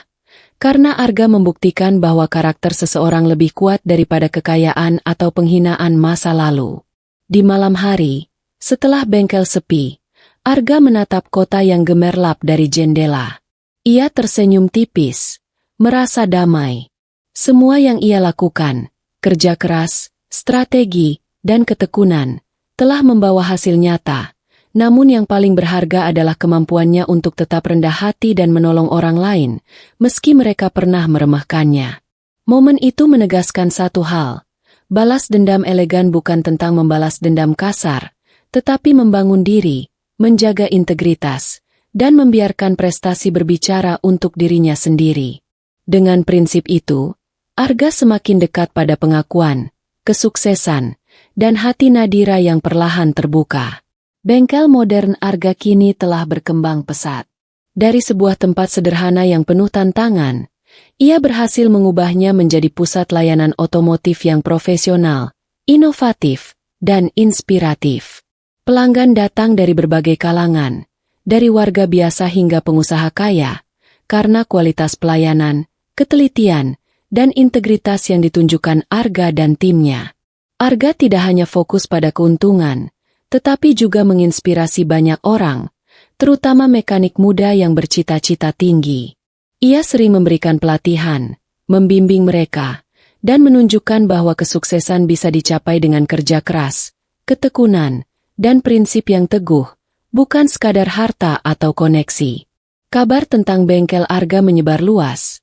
karena Arga membuktikan bahwa karakter seseorang lebih kuat daripada kekayaan atau penghinaan masa lalu. Di malam hari, setelah bengkel sepi, Arga menatap kota yang gemerlap dari jendela. Ia tersenyum tipis, merasa damai. Semua yang ia lakukan, kerja keras, strategi, dan ketekunan, telah membawa hasil nyata. Namun yang paling berharga adalah kemampuannya untuk tetap rendah hati dan menolong orang lain, meski mereka pernah meremehkannya. Momen itu menegaskan satu hal. Balas dendam elegan bukan tentang membalas dendam kasar, tetapi membangun diri, menjaga integritas, dan membiarkan prestasi berbicara untuk dirinya sendiri. Dengan prinsip itu, Arga semakin dekat pada pengakuan, kesuksesan, dan hati Nadira yang perlahan terbuka. Bengkel modern Arga kini telah berkembang pesat. Dari sebuah tempat sederhana yang penuh tantangan, ia berhasil mengubahnya menjadi pusat layanan otomotif yang profesional, inovatif, dan inspiratif. Pelanggan datang dari berbagai kalangan, dari warga biasa hingga pengusaha kaya, karena kualitas pelayanan, ketelitian, dan integritas yang ditunjukkan Arga dan timnya. Arga tidak hanya fokus pada keuntungan, tetapi juga menginspirasi banyak orang, terutama mekanik muda yang bercita-cita tinggi. Ia sering memberikan pelatihan, membimbing mereka, dan menunjukkan bahwa kesuksesan bisa dicapai dengan kerja keras, ketekunan, dan prinsip yang teguh, bukan sekadar harta atau koneksi. Kabar tentang bengkel Arga menyebar luas.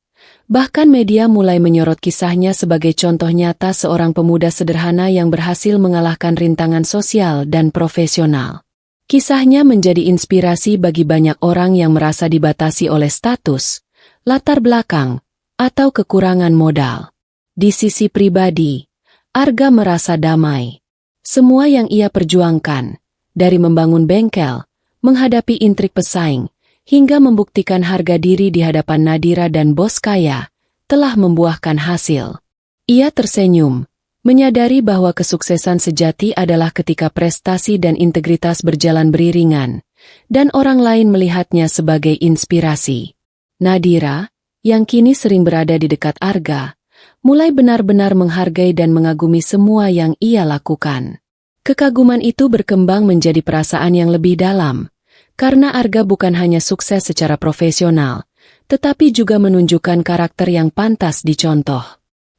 Bahkan media mulai menyorot kisahnya sebagai contoh nyata seorang pemuda sederhana yang berhasil mengalahkan rintangan sosial dan profesional. Kisahnya menjadi inspirasi bagi banyak orang yang merasa dibatasi oleh status, latar belakang, atau kekurangan modal. Di sisi pribadi, Arga merasa damai. Semua yang ia perjuangkan, dari membangun bengkel, menghadapi intrik pesaing, hingga membuktikan harga diri di hadapan Nadira dan bos kaya, telah membuahkan hasil. Ia tersenyum, menyadari bahwa kesuksesan sejati adalah ketika prestasi dan integritas berjalan beriringan, dan orang lain melihatnya sebagai inspirasi. Nadira, yang kini sering berada di dekat Arga, mulai benar-benar menghargai dan mengagumi semua yang ia lakukan. Kekaguman itu berkembang menjadi perasaan yang lebih dalam, karena Arga bukan hanya sukses secara profesional, tetapi juga menunjukkan karakter yang pantas dicontoh.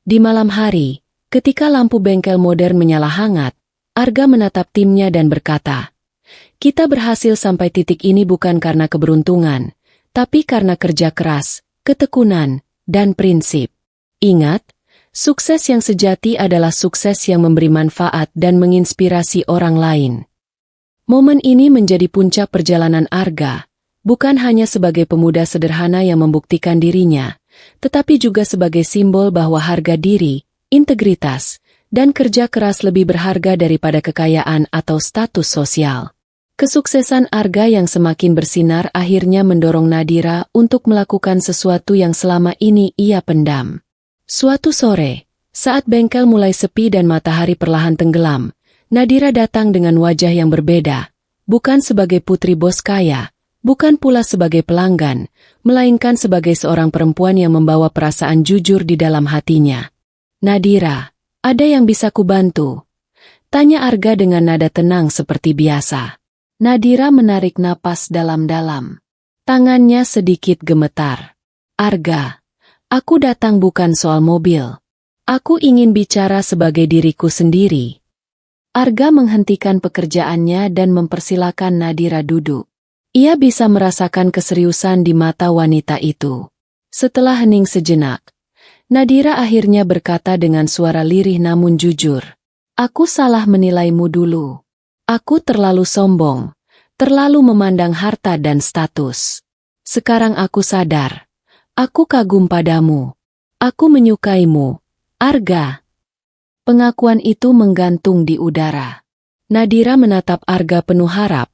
Di malam hari, ketika lampu bengkel modern menyala hangat, Arga menatap timnya dan berkata, "Kita berhasil sampai titik ini bukan karena keberuntungan, tapi karena kerja keras, ketekunan, dan prinsip. Ingat, sukses yang sejati adalah sukses yang memberi manfaat dan menginspirasi orang lain." Momen ini menjadi puncak perjalanan Arga, bukan hanya sebagai pemuda sederhana yang membuktikan dirinya, tetapi juga sebagai simbol bahwa harga diri, integritas, dan kerja keras lebih berharga daripada kekayaan atau status sosial. Kesuksesan Arga yang semakin bersinar akhirnya mendorong Nadira untuk melakukan sesuatu yang selama ini ia pendam. Suatu sore, saat bengkel mulai sepi dan matahari perlahan tenggelam, Nadira datang dengan wajah yang berbeda, bukan sebagai putri bos kaya, bukan pula sebagai pelanggan, melainkan sebagai seorang perempuan yang membawa perasaan jujur di dalam hatinya. "Nadira, ada yang bisa kubantu?" tanya Arga dengan nada tenang seperti biasa. Nadira menarik napas dalam-dalam. Tangannya sedikit gemetar. "Arga, aku datang bukan soal mobil. Aku ingin bicara sebagai diriku sendiri." Arga menghentikan pekerjaannya dan mempersilakan Nadira duduk. Ia bisa merasakan keseriusan di mata wanita itu. Setelah hening sejenak, Nadira akhirnya berkata dengan suara lirih namun jujur, "Aku salah menilaimu dulu. Aku terlalu sombong, terlalu memandang harta dan status. Sekarang aku sadar. Aku kagum padamu. Aku menyukaimu, Arga." Pengakuan itu menggantung di udara. Nadira menatap Arga penuh harap,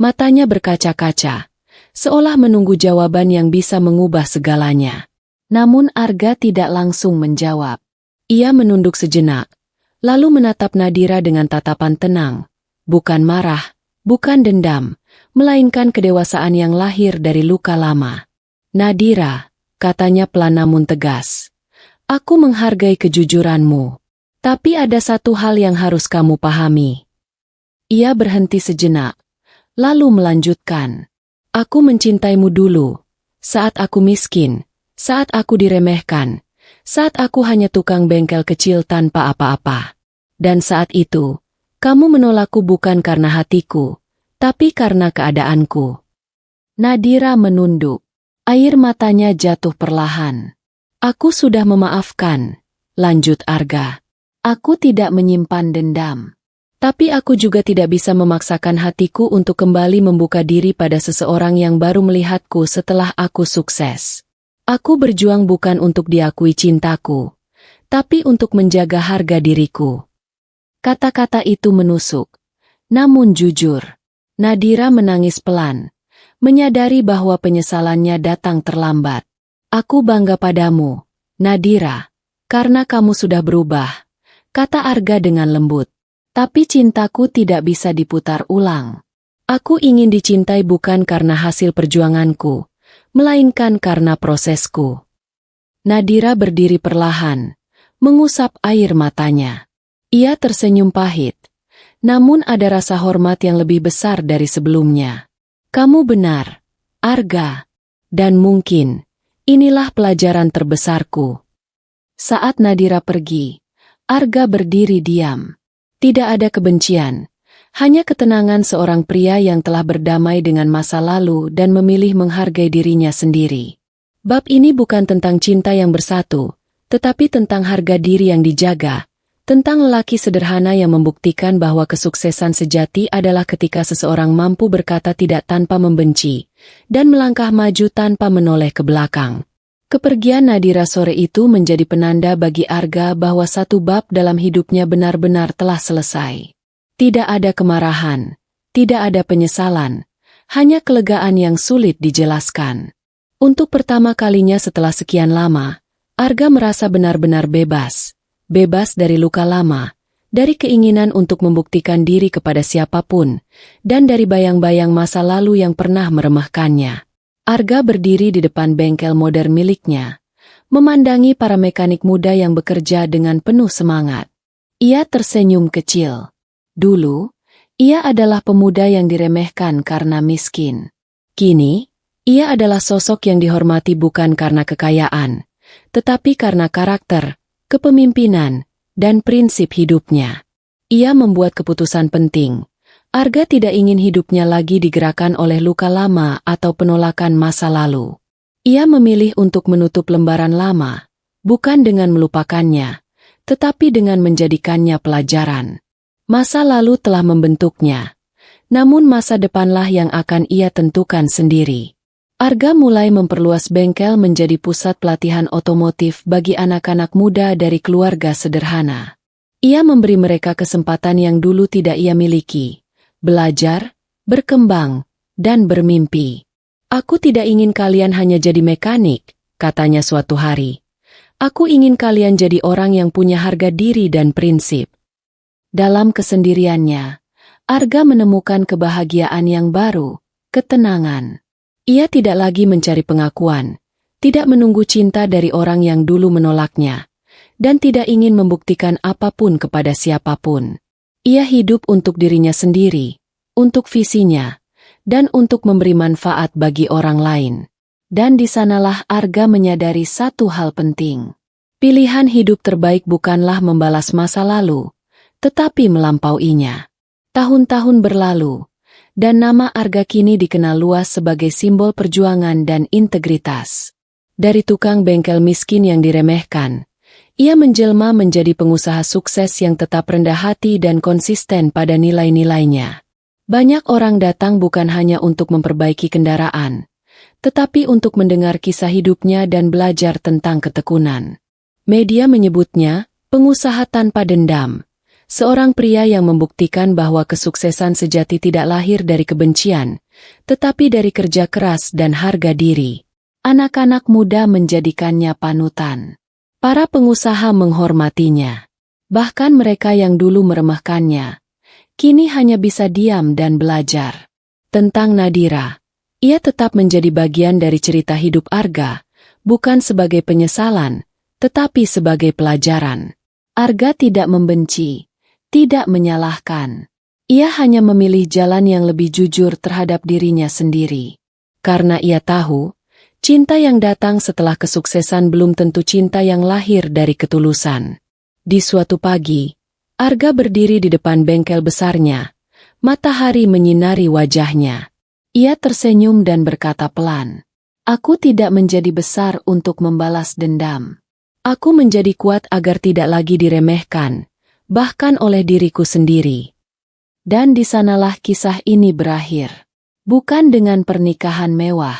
matanya berkaca-kaca, seolah menunggu jawaban yang bisa mengubah segalanya. Namun Arga tidak langsung menjawab. Ia menunduk sejenak, lalu menatap Nadira dengan tatapan tenang, bukan marah, bukan dendam, melainkan kedewasaan yang lahir dari luka lama. "Nadira," katanya pelan namun tegas, "aku menghargai kejujuranmu. Tapi ada satu hal yang harus kamu pahami." Ia berhenti sejenak, lalu melanjutkan, "Aku mencintaimu dulu, saat aku miskin, saat aku diremehkan, saat aku hanya tukang bengkel kecil tanpa apa-apa. Dan saat itu, kamu menolakku bukan karena hatiku, tapi karena keadaanku." Nadira menunduk. Air matanya jatuh perlahan. "Aku sudah memaafkan," lanjut Arga. "Aku tidak menyimpan dendam. Tapi aku juga tidak bisa memaksakan hatiku untuk kembali membuka diri pada seseorang yang baru melihatku setelah aku sukses. Aku berjuang bukan untuk diakui cintaku, tapi untuk menjaga harga diriku." Kata-kata itu menusuk. Namun jujur, Nadira menangis pelan, menyadari bahwa penyesalannya datang terlambat. "Aku bangga padamu, Nadira, karena kamu sudah berubah," kata Arga dengan lembut. "Tapi cintaku tidak bisa diputar ulang. Aku ingin dicintai bukan karena hasil perjuanganku, melainkan karena prosesku." Nadira berdiri perlahan, mengusap air matanya. Ia tersenyum pahit, namun ada rasa hormat yang lebih besar dari sebelumnya. "Kamu benar, Arga. Dan mungkin, inilah pelajaran terbesarku." Saat Nadira pergi, Arga berdiri diam. Tidak ada kebencian, hanya ketenangan seorang pria yang telah berdamai dengan masa lalu dan memilih menghargai dirinya sendiri. Bab ini bukan tentang cinta yang bersatu, tetapi tentang harga diri yang dijaga, tentang lelaki sederhana yang membuktikan bahwa kesuksesan sejati adalah ketika seseorang mampu berkata tidak tanpa membenci, dan melangkah maju tanpa menoleh ke belakang. Kepergian Nadira sore itu menjadi penanda bagi Arga bahwa satu bab dalam hidupnya benar-benar telah selesai. Tidak ada kemarahan, tidak ada penyesalan, hanya kelegaan yang sulit dijelaskan. Untuk pertama kalinya setelah sekian lama, Arga merasa benar-benar bebas. Bebas dari luka lama, dari keinginan untuk membuktikan diri kepada siapapun, dan dari bayang-bayang masa lalu yang pernah meremehkannya. Arga berdiri di depan bengkel modern miliknya, memandangi para mekanik muda yang bekerja dengan penuh semangat. Ia tersenyum kecil. Dulu, ia adalah pemuda yang diremehkan karena miskin. Kini, ia adalah sosok yang dihormati bukan karena kekayaan, tetapi karena karakter, kepemimpinan, dan prinsip hidupnya. Ia membuat keputusan penting. Arga tidak ingin hidupnya lagi digerakkan oleh luka lama atau penolakan masa lalu. Ia memilih untuk menutup lembaran lama, bukan dengan melupakannya, tetapi dengan menjadikannya pelajaran. Masa lalu telah membentuknya, namun masa depanlah yang akan ia tentukan sendiri. Arga mulai memperluas bengkel menjadi pusat pelatihan otomotif bagi anak-anak muda dari keluarga sederhana. Ia memberi mereka kesempatan yang dulu tidak ia miliki, belajar, berkembang, dan bermimpi. "Aku tidak ingin kalian hanya jadi mekanik," katanya suatu hari. "Aku ingin kalian jadi orang yang punya harga diri dan prinsip." Dalam kesendiriannya, Arga menemukan kebahagiaan yang baru, ketenangan. Ia tidak lagi mencari pengakuan, tidak menunggu cinta dari orang yang dulu menolaknya, dan tidak ingin membuktikan apapun kepada siapapun. Ia hidup untuk dirinya sendiri, untuk visinya, dan untuk memberi manfaat bagi orang lain. Dan di sanalah Arga menyadari satu hal penting. Pilihan hidup terbaik bukanlah membalas masa lalu, tetapi melampauinya. Tahun-tahun berlalu, dan nama Arga kini dikenal luas sebagai simbol perjuangan dan integritas. Dari tukang bengkel miskin yang diremehkan, ia menjelma menjadi pengusaha sukses yang tetap rendah hati dan konsisten pada nilai-nilainya. Banyak orang datang bukan hanya untuk memperbaiki kendaraan, tetapi untuk mendengar kisah hidupnya dan belajar tentang ketekunan. Media menyebutnya pengusaha tanpa dendam, Seorang pria yang membuktikan bahwa kesuksesan sejati tidak lahir dari kebencian, tetapi dari kerja keras dan harga diri. Anak-anak muda menjadikannya panutan. Para pengusaha menghormatinya. Bahkan mereka yang dulu meremehkannya, kini hanya bisa diam dan belajar. Tentang Nadira, ia tetap menjadi bagian dari cerita hidup Arga, bukan sebagai penyesalan, tetapi sebagai pelajaran. Arga tidak membenci, tidak menyalahkan. Ia hanya memilih jalan yang lebih jujur terhadap dirinya sendiri. Karena ia tahu, cinta yang datang setelah kesuksesan belum tentu cinta yang lahir dari ketulusan. Di suatu pagi, Arga berdiri di depan bengkel besarnya. Matahari menyinari wajahnya. Ia tersenyum dan berkata pelan, "Aku tidak menjadi besar untuk membalas dendam. Aku menjadi kuat agar tidak lagi diremehkan, bahkan oleh diriku sendiri." Dan di sanalah kisah ini berakhir. Bukan dengan pernikahan mewah,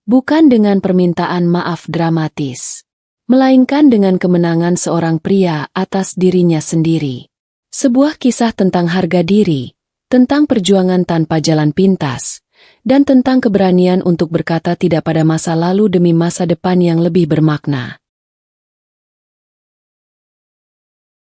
bukan dengan permintaan maaf dramatis, melainkan dengan kemenangan seorang pria atas dirinya sendiri. Sebuah kisah tentang harga diri, tentang perjuangan tanpa jalan pintas, dan tentang keberanian untuk berkata tidak pada masa lalu demi masa depan yang lebih bermakna.